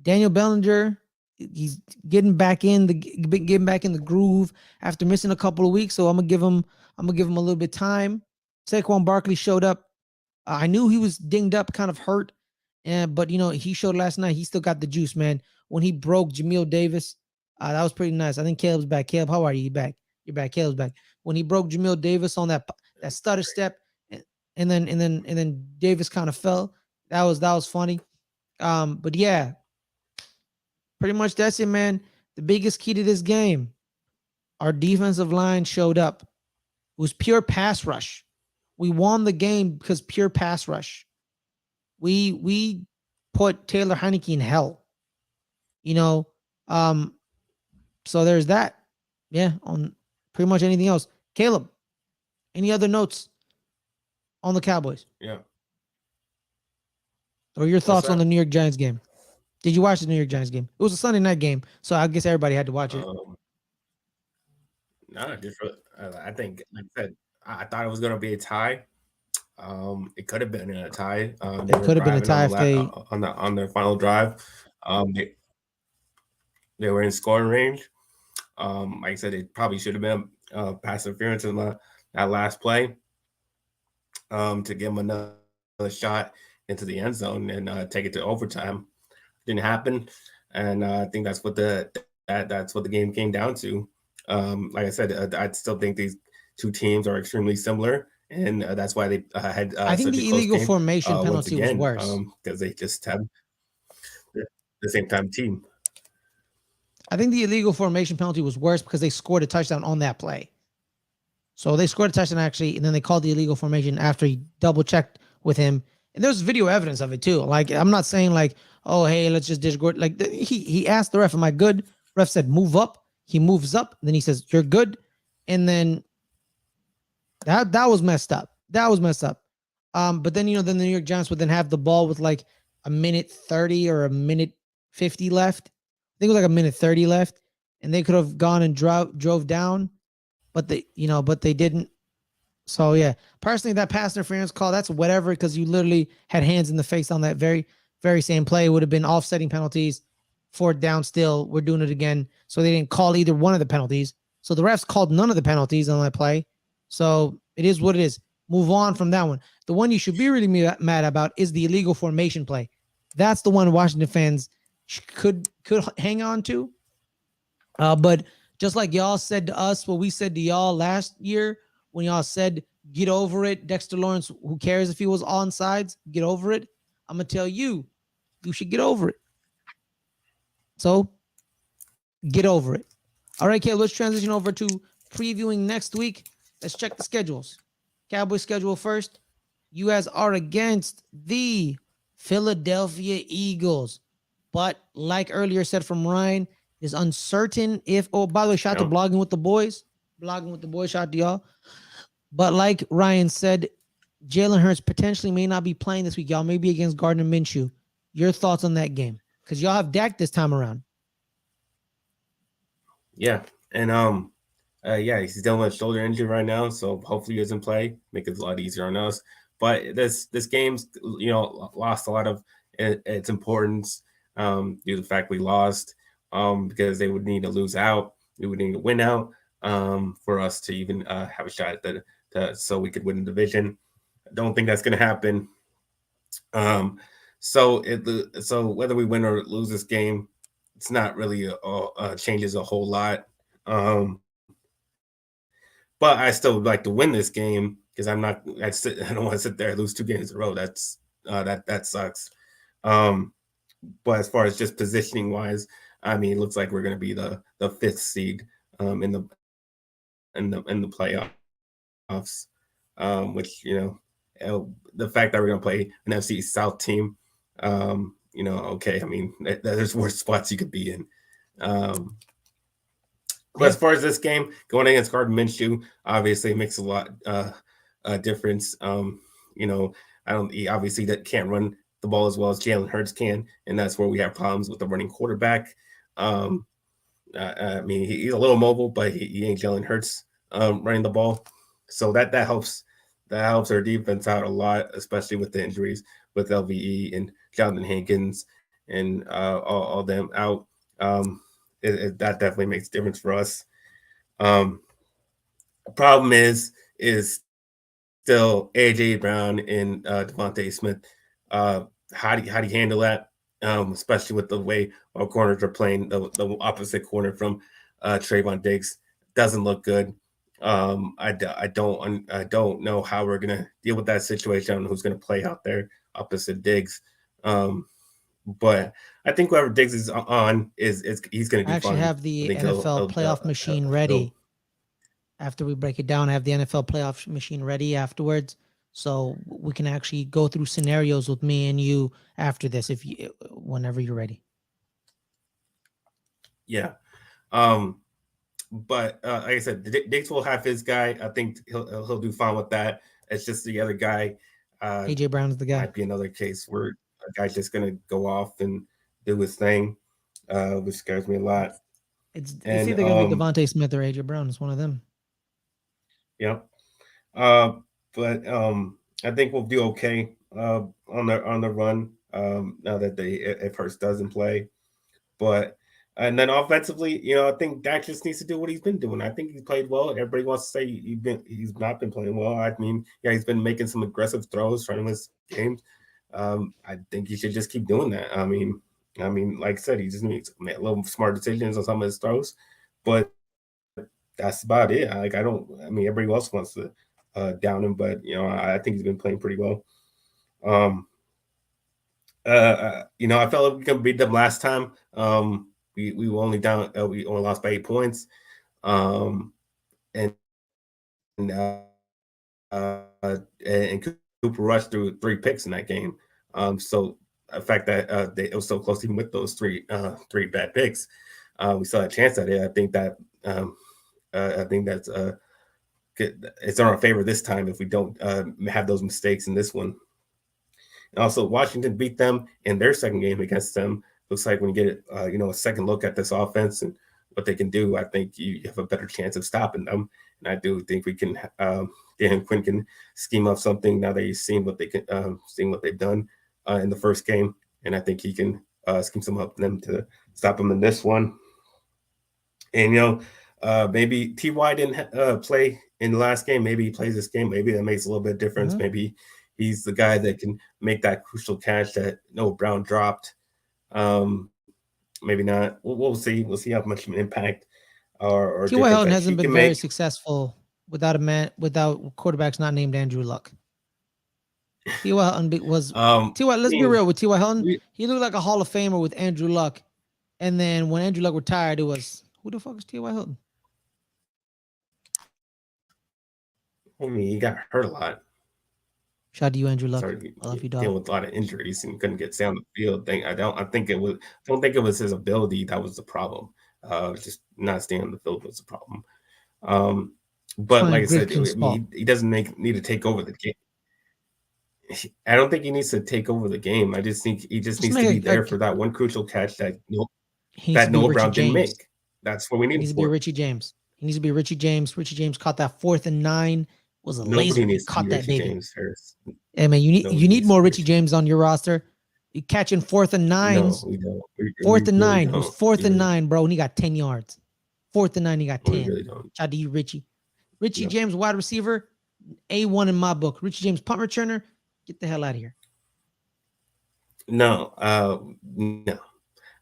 Daniel Bellinger, he's getting back in the groove after missing a couple of weeks. So I'm gonna give him a little bit of time. Saquon Barkley showed up. I knew he was dinged up, kind of hurt, but he showed last night. He still got the juice, man. When he broke Jamil Davis, that was pretty nice. I think Caleb's back. Caleb, how are you? You back? You're back. Caleb's back. When he broke Jamil Davis on that stutter step, and then Davis kind of fell. That was funny. But yeah, pretty much that's it, man. The biggest key to this game, our defensive line showed up. It was pure pass rush. We won the game because pure pass rush. We put Taylor Heineke in hell. You know, so there's that. Yeah, on pretty much anything else. Caleb, any other notes on the Cowboys? Yeah. Or your thoughts on that? the New York Giants game? Did you watch the New York Giants game? It was a Sunday night game, so I guess everybody had to watch it. No, just I think, like I said, I thought it was going to be a tie. It could have been a tie. It could have been a tie if they on their final drive. They were in scoring range. Like I said, it probably should have been pass interference in that last play to give them another shot into the end zone and take it to overtime. Didn't happen, and I think that's what that's what the game came down to. Like I said, I still think these two teams are extremely similar, and that's why they had. I think the illegal formation penalty was worse because they just have the same time team. I think the illegal formation penalty was worse because they scored a touchdown on that play. So they scored a touchdown actually, and then they called the illegal formation after he double checked with him. And there's video evidence of it too. Like, I'm not saying like, oh, hey, let's just disregard. Like, he asked the ref, am I good? Ref said, move up. He moves up. Then he says, you're good. And then that was messed up. That was messed up. But then, then the New York Giants would then have the ball with like a minute 30 or a minute 50 left. I think it was like a minute 30 left. And they could have gone and drove down. But they didn't. So yeah, personally, that pass interference call, that's whatever, because you literally had hands in the face on that very, very same play. It would have been offsetting penalties. 4th down still. We're doing it again. So they didn't call either one of the penalties. So the refs called none of the penalties on that play. So it is what it is. Move on from that one. The one you should be really mad about is the illegal formation play. That's the one Washington fans could hang on to. But just like y'all said to us, what we said to y'all last year, when y'all said, get over it, Dexter Lawrence, who cares if he was on sides, get over it. I'm going to tell you, you should get over it. So, get over it. All right, Caleb, let's transition over to previewing next week. Let's check the schedules. Cowboys schedule first. You guys are against the Philadelphia Eagles. But like earlier said from Ryan, is uncertain if, oh, by the way, shout out to Blogging with the Boys. Blogging with the Boys, shout out to y'all. But like Ryan said, Jalen Hurts potentially may not be playing this week. Y'all may be against Gardner Minshew. Your thoughts on that game? Because y'all have Dak this time around. Yeah. And he's dealing with a shoulder injury right now, so hopefully he doesn't play. Make it a lot easier on us. But this game's lost a lot of its importance due to the fact we lost because they would need to lose out. We would need to win out for us to even have a shot at so we could win the division. I don't think that's going to happen. So whether we win or lose this game, it's not really changes a whole lot. But I still would like to win this game because I don't want to sit there and lose 2 games in a row. That's that sucks. But as far as just positioning wise, I mean, it looks like we're going to be the 5th seed in the playoffs, which the fact that we're going to play an FC South team, okay. I mean, there's worse spots you could be in. But as far as this game, going against Gardner Minshew, obviously makes a lot difference. He obviously that can't run the ball as well as Jalen Hurts can, and that's where we have problems with the running quarterback. I mean, he's a little mobile, but he ain't Jalen Hurts running the ball, so that helps. That helps our defense out a lot, especially with the injuries with LVE and Jonathan Hankins and all them out. That definitely makes a difference for us. The problem is still AJ Brown and Devontae Smith. How do you handle that? Especially with the way our corners are playing, the opposite corner from Trayvon Diggs doesn't look good. I don't know how we're gonna deal with that situation. I don't know who's gonna play out there opposite Diggs. But I think whoever Diggs is on is he's going to I do actually fine. have I the think NFL playoff machine ready. After we break it down, I have the NFL playoff machine ready afterwards, so we can actually go through scenarios with me and you after this, whenever you're ready. Yeah. But like I said, Diggs will have his guy. I think he'll do fine with that. It's just the other guy. AJ Brown's the guy. Might be another case where a guy's just gonna go off and do his thing, which scares me a lot. It's either gonna be Devontae Smith or AJ Brown. It's one of them. Yeah. But I think we'll do okay on the run. Now that if Hurts doesn't play, but and then offensively, I think Dak just needs to do what he's been doing. I think he's played well. Everybody wants to say he's not been playing well. I mean, yeah, he's been making some aggressive throws, trying to win games. I think he should just keep doing that. I mean, like I said, he just needs to make a little smart decisions on some of his throws, but that's about it. Everybody else wants to down him, but I think he's been playing pretty well. I felt like we could beat them last time. We were only down. We only lost by 8 points. And Cooper Rush threw 3 picks in that game. So the fact that it was so close, even with those three bad picks, we saw a chance at it. I think that that's it's in our favor this time if we don't have those mistakes in this one. And also, Washington beat them in their second game against them. Looks like when you get a second look at this offense and what they can do, I think you have a better chance of stopping them. And I do think we can. Dan Quinn can scheme up something now that he's seen what they can, seeing what they've done in the first game, and I think he can scheme some up them to stop them in this one. And maybe Ty didn't play in the last game. Maybe he plays this game. Maybe that makes a little bit of difference. Mm-hmm. Maybe he's the guy that can make that crucial catch that Brown dropped. Maybe not. We'll see. We'll see how much of an impact or T.Y. Hilton hasn't been very successful without quarterbacks not named Andrew Luck. T.Y. Hilton was T.Y. Let's be real with T.Y. Hilton. He looked like a Hall of Famer with Andrew Luck, and then when Andrew Luck retired, it was who the fuck is T.Y. Hilton? I mean, he got hurt a lot. Shout out to you, Andrew Luck. I love you, dog. Dealing with a lot of injuries and couldn't get stay on the field. I don't think it was his ability that was the problem. Just not staying on the field was the problem. But like I said, he doesn't need to take over the game. I don't think he needs to take over the game. I just think he just needs to be there for that one crucial catch that Noah Brown didn't make. That's what we need. He needs to be Richie James. He needs to be Richie James. Richie James caught that 4th and 9. Was a laser. He caught that baby. Hey man, you need more Richie James on your roster. You catching 4th and 9s. No, we don't. 4th and 9. It was 4th and 9, bro, and he got 10 yards. 4th and 9, he got 10. Really don't. Shout out to you, Richie. Richie James, wide receiver, A1 in my book. Richie James, punt returner. Get the hell out of here. No.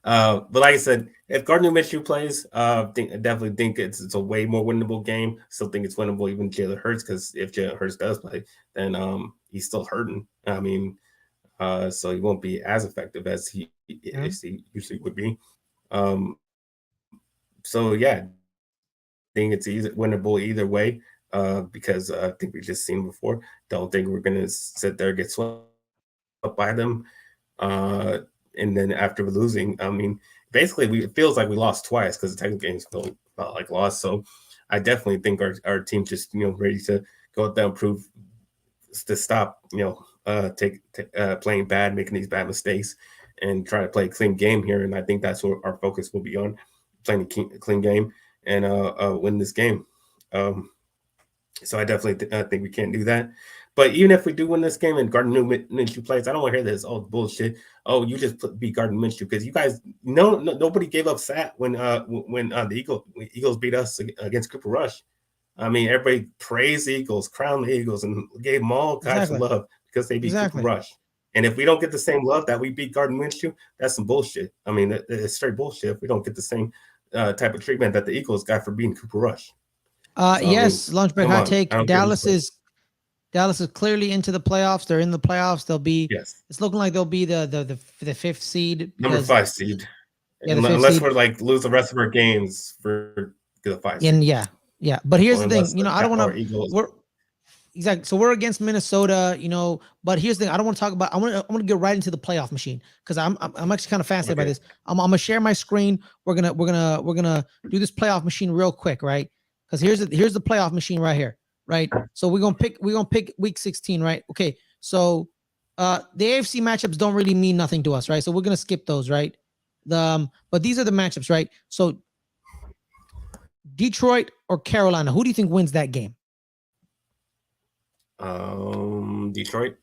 But like I said, if Gardner Minshew plays, I definitely think it's a way more winnable game. Still think it's winnable even Jalen Hurts, because if Jalen Hurts does play, then he's still hurting. I mean, so he won't be as effective as he usually would be. So yeah, I think it's winnable either way. Because I think we've just seen before. Don't think we're gonna sit there and get swept by them. And then after losing, I mean, basically it feels like we lost twice because the technical games felt like lost. So I definitely think our team just ready to go out there and prove to stop playing bad, making these bad mistakes, and try to play a clean game here. And I think that's what our focus will be on, playing a clean game and win this game. So I definitely think we can't do that. But even if we do win this game and Gardner Minshew plays, I don't want to hear this bullshit. Oh, you just beat Gardner Minshew, because you guys nobody gave up sat when the Eagles beat us against Cooper Rush. I mean, everybody praised the Eagles, crowned the Eagles, and gave them all kinds of love because they beat Cooper Rush. And if we don't get the same love that we beat Gardner Minshew, that's some bullshit. I mean, it's straight bullshit if we don't get the same type of treatment that the Eagles got for beating Cooper Rush. Yes, lunch break hot take. Dallas Dallas is clearly into the playoffs. They're in the playoffs. They'll be. Yes. It's looking like they'll be the fifth seed. Number 5 seed. Yeah, the fifth Unless seed. we're like lose the rest of our games for the 5 seed. And yeah. But here's the thing. I don't want to. Eagles. Exactly. So we're against Minnesota, but here's the thing. I don't want to talk about, I want to get right into the playoff machine because I'm actually kind of fascinated by this. I'm going to share my screen. We're going to do this playoff machine real quick, right? Because here's the playoff machine right here, right? So we're going to pick week 16, right? Okay. So the AFC matchups don't really mean nothing to us, right? So we're going to skip those, right? But these are the matchups, right? So Detroit or Carolina, who do you think wins that game? Detroit.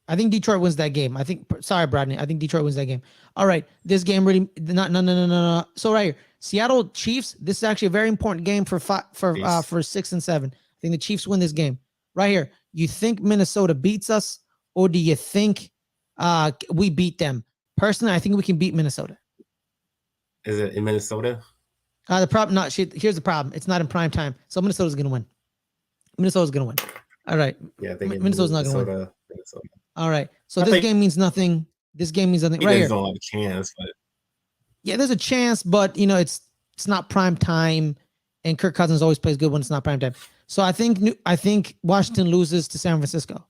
I think Detroit wins that game. Sorry, Bradley. I think Detroit wins that game. All right. This game really no. So right here, Seattle Chiefs. This is actually a very important game for 6 and 7. I think the Chiefs win this game. Right here. You think Minnesota beats us, or do you think we beat them? Personally, I think we can beat Minnesota. Is it in Minnesota? The problem, here's the problem. It's not in prime time, so Minnesota's gonna win. Minnesota's gonna win. All right. Yeah, I think Minnesota's not going to win. Minnesota. All right. So this game means nothing. This game means nothing. Right here. There's a chance, but yeah, there's a chance, but it's not prime time, and Kirk Cousins always plays good when it's not prime time. So I think Washington loses to San Francisco.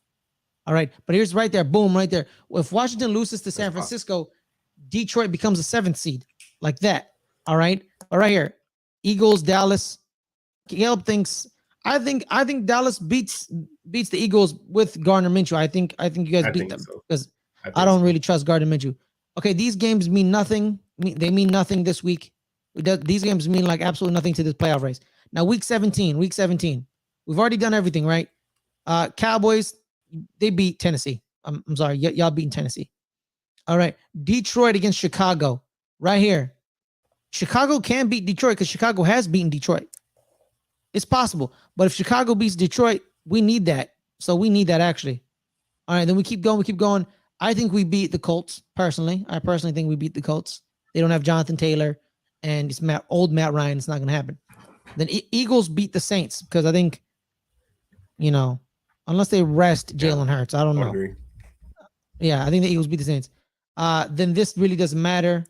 All right, but here's right there, boom, right there. If Washington loses to San Francisco, Detroit becomes a 7th seed, like that. All right, but right here, Eagles, Dallas. Caleb thinks. I think Dallas beats the Eagles with Gardner Minshew. I think you guys beat them because I don't really trust Gardner Minshew. Okay, these games mean nothing. They mean nothing this week. These games mean like absolutely nothing to this playoff race. Now, week 17. We've already done everything, right? Cowboys, they beat Tennessee. I'm sorry, y'all beating Tennessee. All right, Detroit against Chicago, right here. Chicago can beat Detroit because Chicago has beaten Detroit. It's possible. But if Chicago beats Detroit, we need that. So we need that actually. All right, then we keep going. I think we beat the Colts, personally. I personally think we beat the Colts. They don't have Jonathan Taylor, and it's old Matt Ryan. It's not going to happen. Then Eagles beat the Saints because I think, unless they rest Jalen Hurts, I don't know. Yeah, I think the Eagles beat the Saints. Then this really doesn't matter.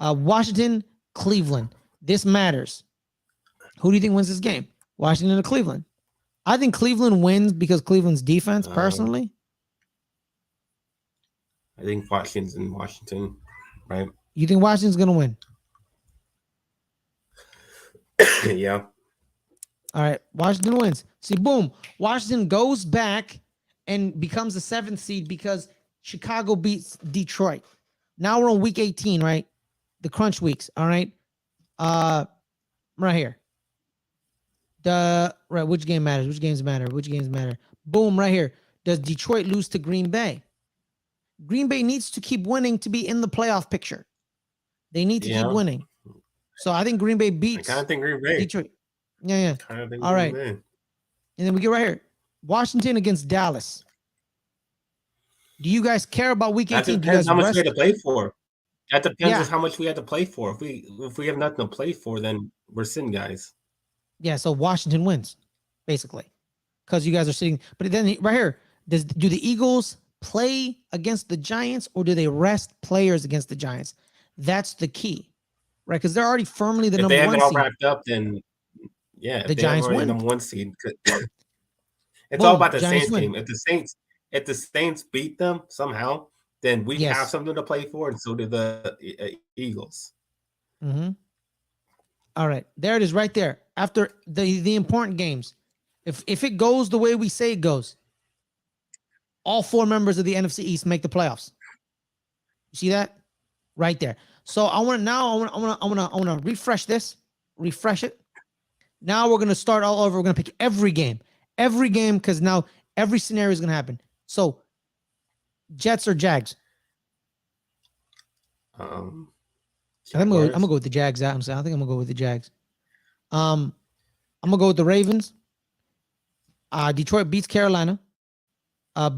Washington, Cleveland. This matters. Who do you think wins this game? Washington or Cleveland? I think Cleveland wins because Cleveland's defense, personally. I think Washington's in Washington, right? You think Washington's going to win? Yeah. All right. Washington wins. See, boom. Washington goes back and becomes the 7th seed because Chicago beats Detroit. Now we're on week 18, right? The crunch weeks. All right. Right here. Which game matters? Which games matter? Boom, right here. Does Detroit lose to Green Bay? Green Bay needs to keep winning to be in the playoff picture. They need to keep winning. So I think Green Bay beats Green Bay. Detroit. Yeah. All right. And then we get right here. Washington against Dallas. Do you guys care about week 18? That depends how much we had to play for. That depends on how much we had to play for. If we have nothing to play for, then we're sitting guys. Yeah, so Washington wins, basically, because you guys are sitting. But then right here, do the Eagles play against the Giants, or do they rest players against the Giants? That's the key, right? Because they're already firmly the number 1 seed. If they have it all wrapped up, then the Giants win. Number 1 seed. It's all about the Saints game. If the Saints beat them somehow, then we have something to play for, and so do the Eagles. Mm-hmm. All right, there it is, right there. After the important games, if it goes the way we say it goes, all 4 members of the NFC East make the playoffs. You see that? Right there. So I want to refresh this, refresh it. Now we're gonna start all over. We're gonna pick every game, because now every scenario is gonna happen. So, Jets or Jags? I'm gonna go with the Jags. I think I'm gonna go with the Jags. I'm gonna go with the Ravens. Detroit beats Carolina.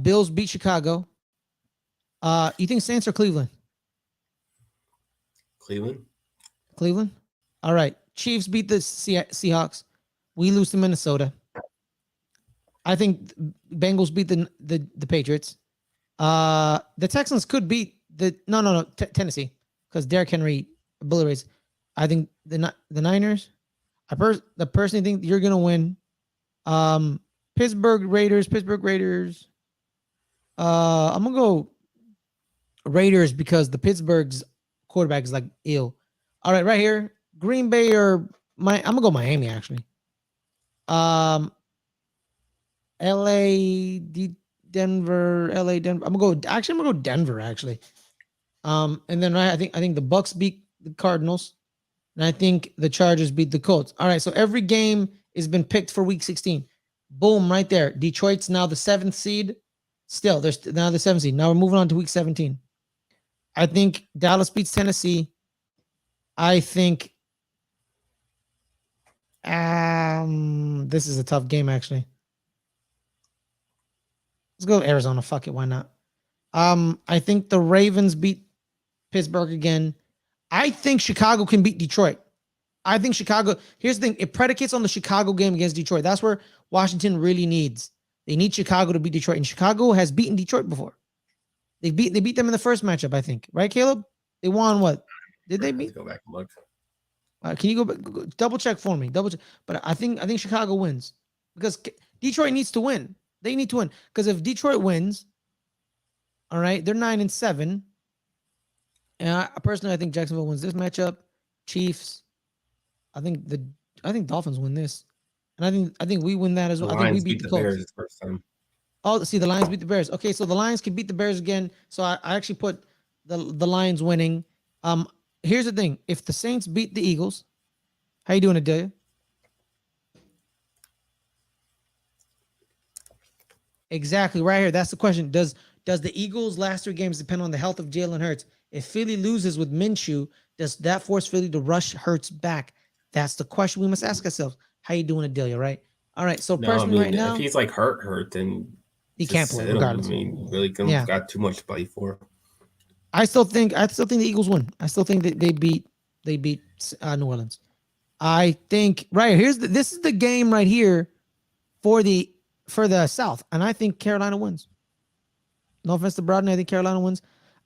Bills beat Chicago. You think Saints or Cleveland? Cleveland. All right. Chiefs beat the Seahawks. We lose to Minnesota. I think Bengals beat the Patriots. The Texans could beat Tennessee because Derrick Henry bullet race. I think the Niners. I personally think you're gonna win. Pittsburgh Raiders. I'm gonna go Raiders because the Pittsburgh's quarterback is like ill. All right, right here, Green Bay or I'm gonna go Miami actually. LA, Denver, LA, Denver. I'm gonna go Denver actually. And then I think the Bucks beat the Cardinals, and I think the Chargers beat the Colts. All right, so every game has been picked for Week 16. Boom, right there. Detroit's now the 7th seed. Still, they're now the 7th seed. Now we're moving on to Week 17. I think Dallas beats Tennessee. I think this is a tough game actually. Let's go Arizona. Fuck it, why not? I think the Ravens beat Pittsburgh again. I think Chicago can beat Detroit. I think Chicago. Here's the thing: it predicates on the Chicago game against Detroit. That's where Washington really needs. They need Chicago to beat Detroit, and Chicago has beaten Detroit before. They beat them in the first matchup, I think. Right, Caleb? They won what? Did they beat? Go back and look. Can you go double check for me? Double check. But I think Chicago wins because Detroit needs to win. They need to win because if Detroit wins, all right, they're 9-7. And personally, I think Jacksonville wins this matchup. Chiefs. I think Dolphins win this, and I think we win that as well. I think we beat the Colts. Bears first time. Oh, see, the Lions beat the Bears. Okay, so the Lions can beat the Bears again. So I actually put the Lions winning. Here's the thing: if the Saints beat the Eagles, how you doing, Adelia? Exactly right here. That's the question. Does the Eagles' last 3 games depend on the health of Jalen Hurts? If Philly loses with Minshew, does that force Philly to rush Hurts back? That's the question we must ask ourselves. How you doing, Adelia? Right. All right. So personally, right now, if he's like hurt, then he can't play regardless. I mean, really got too much to play for. I still think the Eagles win. I still think that they beat New Orleans. I think right here's this is the game right here for the South, and I think Carolina wins. No offense to Brodney, I think Carolina wins.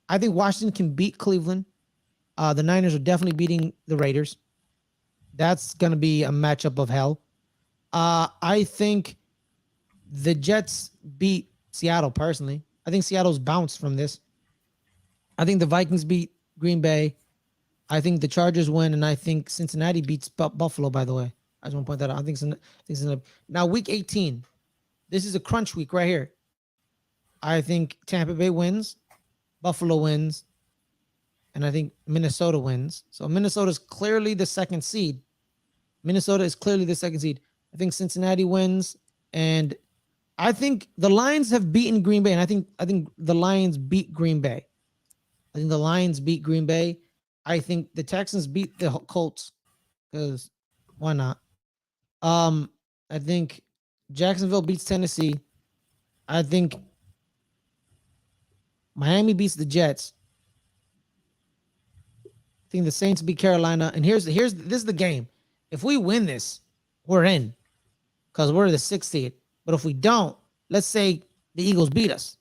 I think Washington can beat Cleveland. The Niners are definitely beating the Raiders. That's gonna be a matchup of hell. I think the Jets beat Seattle. Personally, I think Seattle's bounced from this. I think the Vikings beat Green Bay. I think the Chargers win, and I think Cincinnati beats Buffalo. By the way, I just want to point that out. I think Cincinnati. Now, Week 18. This is a crunch week right here. I think Tampa Bay wins, Buffalo wins, and I think Minnesota wins. So Minnesota is clearly the 2nd seed. I think Cincinnati wins, and I think the Lions have beaten Green Bay, and I think the Lions beat Green Bay. I think the Texans beat the Colts because why not? I think Jacksonville beats Tennessee. I think Miami beats the Jets. I think the Saints beat Carolina. And this is the game. If we win this, we're in because we're the 6th seed. But if we don't, let's say the Eagles beat us.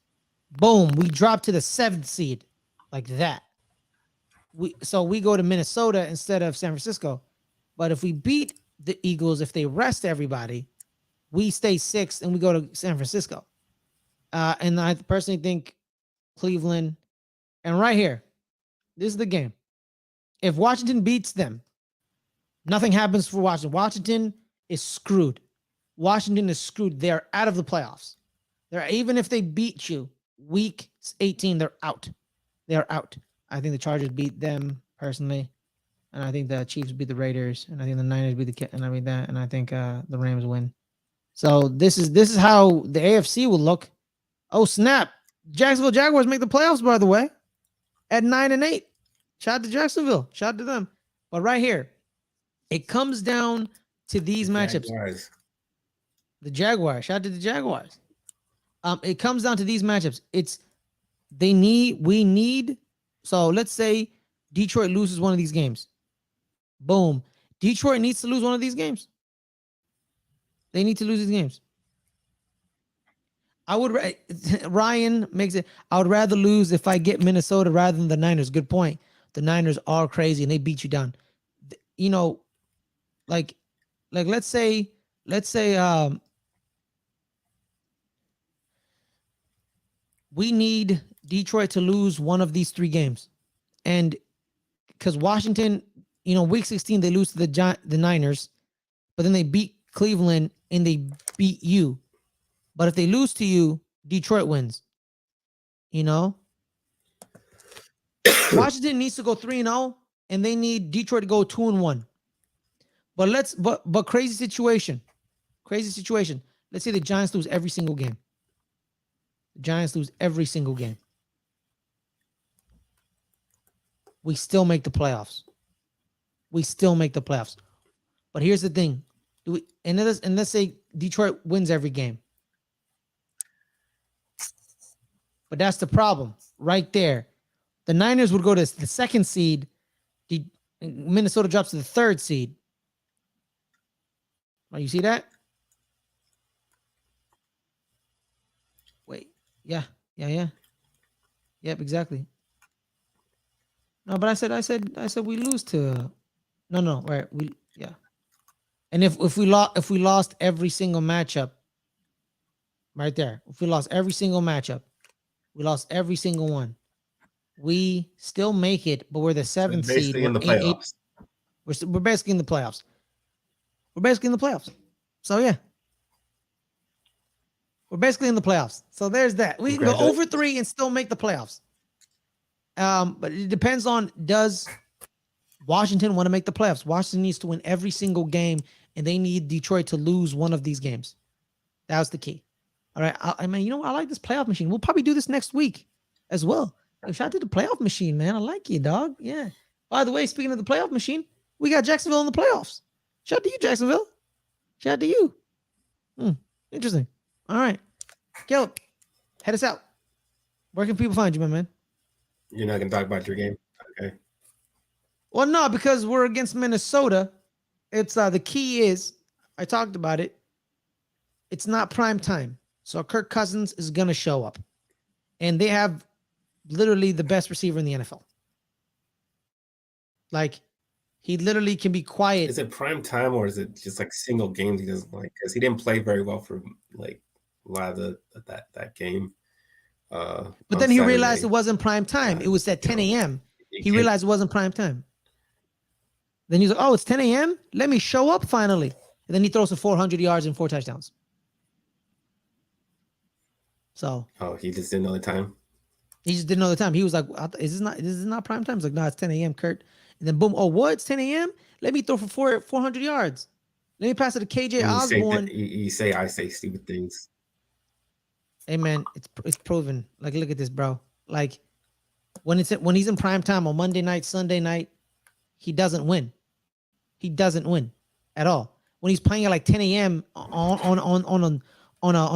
Boom, we drop to the 7th seed like that. We go to Minnesota instead of San Francisco. But if we beat the Eagles, if they rest everybody, we stay 6th and we go to San Francisco. And I personally think Cleveland. And right here, this is the game. If Washington beats them, nothing happens for Washington. Washington is screwed. They're out of the playoffs. Even if they beat you, Week 18, they're out. I think the Chargers beat them personally, and I think the Chiefs beat the Raiders, and I think the Niners beat and I think the Rams win. So this is how the AFC will look. Oh snap! Jacksonville Jaguars make the playoffs, by the way, at 9-8. Shout out to Jacksonville. Shout out to them. But right here, it comes down to these matchups. The Jaguars. Shout out to the Jaguars. It comes down to these matchups. We need. So let's say Detroit loses one of these games. Boom. Detroit needs to lose one of these games. They need to lose these games. I would. Ryan makes it. I would rather lose if I get Minnesota rather than the Niners. Good point. The Niners are crazy and they beat you down. You know, like let's say we need Detroit to lose one of these 3 games, and because Washington, week 16 they lose to the Niners, but then they beat Cleveland and they beat you. But if they lose to you, Detroit wins. Washington needs to go 3-0, and they need Detroit to go 2-1. But crazy situation. Let's say the Giants lose every single game. We still make the playoffs. But here's the thing. Let's say Detroit wins every game. But that's the problem right there. The Niners would go to the 2nd seed. Minnesota drops to the 3rd seed. Oh, you see that? Wait. Yeah. Yep, exactly. No, but I said we lose to. No, right? Yeah. And if we lost every single matchup, right there. If we lost every single matchup, we lost every single one. We still make it, but we're the 7th seed. We're in the playoffs. We're basically in the playoffs. So yeah, we're basically in the playoffs. So there's that. We can go over 3 and still make the playoffs. But it depends on, does Washington want to make the playoffs? Washington needs to win every single game, and they need Detroit to lose one of these games. That was the key. All right. I mean, I like this playoff machine. We'll probably do this next week as well. Shout out to the playoff machine, man. I like you, dog. Yeah. By the way, speaking of the playoff machine, we got Jacksonville in the playoffs. Shout out to you, Jacksonville. Shout out to you. Interesting. All right. Caleb, head us out. Where can people find you, my man? You're not going to talk about your game? Okay. Well, no, because we're against Minnesota. It's the key is, I talked about it, it's not prime time. So Kirk Cousins is going to show up. And they have literally the best receiver in the NFL. Like, he literally can be quiet. Is it prime time or is it just like single games he doesn't like? Because he didn't play very well for like a lot of that game. But then he realized it wasn't prime time. It was at 10 a.m. He realized it wasn't prime time. Then he's like, oh, it's 10 a.m.? Let me show up finally. And then he throws for 400 yards and 4 touchdowns. So. Oh, he just didn't know the time? He just didn't know the time. He was like, this is not prime time. He's like, no, it's 10 a.m., Kurt. And then boom, oh, what? It's 10 a.m.? Let me throw for 400 yards. Let me pass it to KJ Osborne. You say I say stupid things. Hey, man, it's proven. Like, look at this, bro. Like, when he's in prime time on Monday night, Sunday night, he doesn't win. He doesn't win at all. When he's playing at like 10 a.m. on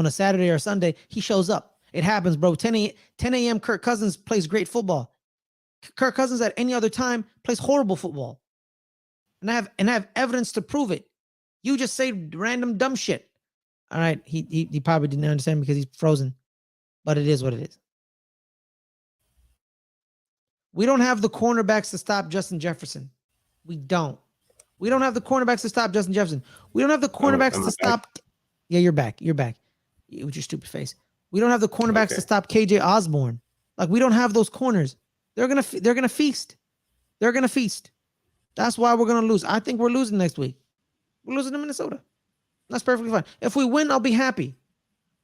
a Saturday or Sunday, he shows up. It happens, bro. 10 a.m. Kirk Cousins plays great football. Kirk Cousins at any other time plays horrible football. And I have evidence to prove it. You just say random dumb shit. All right, he probably didn't understand because he's frozen. But it is what it is. We don't have the cornerbacks to stop Justin Jefferson. We don't. We don't have the cornerbacks to stop Justin Jefferson. We don't have the cornerbacks to stop. Yeah, you're back. You're back. With your stupid face. We don't have the cornerbacks to stop KJ Osborne. Like, we don't have those corners. They're gonna feast. They're gonna feast. That's why we're gonna lose. I think we're losing next week. We're losing to Minnesota. That's perfectly fine. If we win, I'll be happy.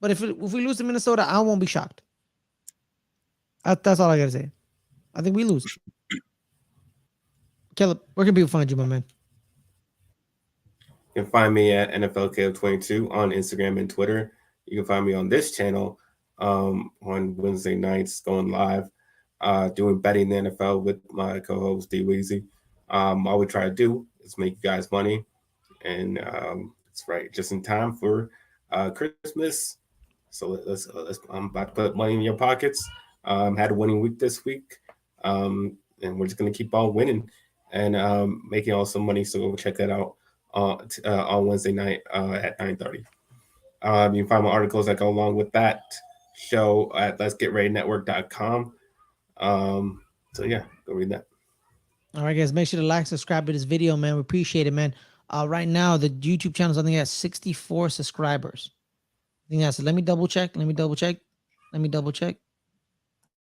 But if we lose to Minnesota, I won't be shocked. That's all I gotta say. I think we lose. Caleb, where can people find you, my man? You can find me at NFL Caleb 22 on Instagram and Twitter. You can find me on this channel on Wednesday nights going live, doing betting in the NFL with my co-host DWeezy. All we try to do is make you guys money, and it's right just in time for Christmas. So I'm about to put money in your pockets. Had a winning week this week, and we're just gonna keep on winning and making all some money. So go check that out on Wednesday night at 9:30. You can find my articles that go along with that show at letsgetreadynetwork.com. So yeah, go read that. All right, guys, make sure to like, subscribe to this video, man. We appreciate it, man. Right now, the YouTube channel is only at 64 subscribers. I think that's it. Let me double check.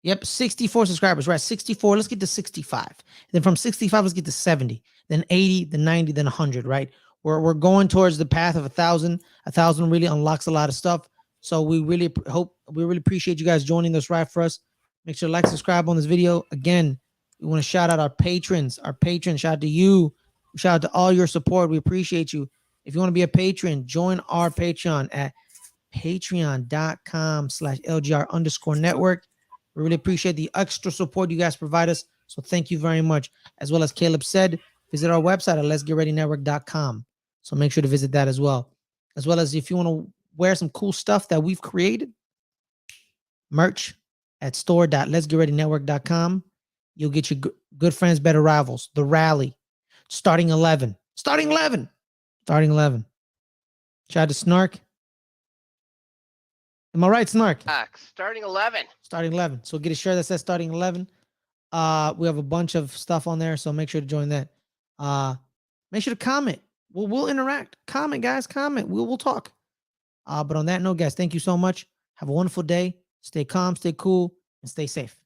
Yep, 64 subscribers. We're at 64. Let's get to 65. Then from 65, let's get to 70. Then 80, then 90, then 100, right? We're going towards the path of 1,000. 1,000 really unlocks a lot of stuff. So we really appreciate you guys joining this ride for us. Make sure to like, subscribe on this video. Again, we want to shout out our patrons. Shout out to you. Shout out to all your support. We appreciate you. If you want to be a patron, join our Patreon at patreon.com/LGR_network. We really appreciate the extra support you guys provide us. So thank you very much. As well as Caleb said, visit our website at letsgetreadynetwork.com. So make sure to visit that as well. As well as if you want to wear some cool stuff that we've created, merch at store.letsgetreadynetwork.com. You'll get your good friends, better rivals. The rally, starting 11. Shout out to Snark. Am I right, Snark? Starting 11. So get a shirt that says starting 11. We have a bunch of stuff on there, so make sure to join that. Make sure to comment. We'll interact. Comment, guys. Comment. We'll talk. But on that note, guys, thank you so much. Have a wonderful day. Stay calm, stay cool, and stay safe.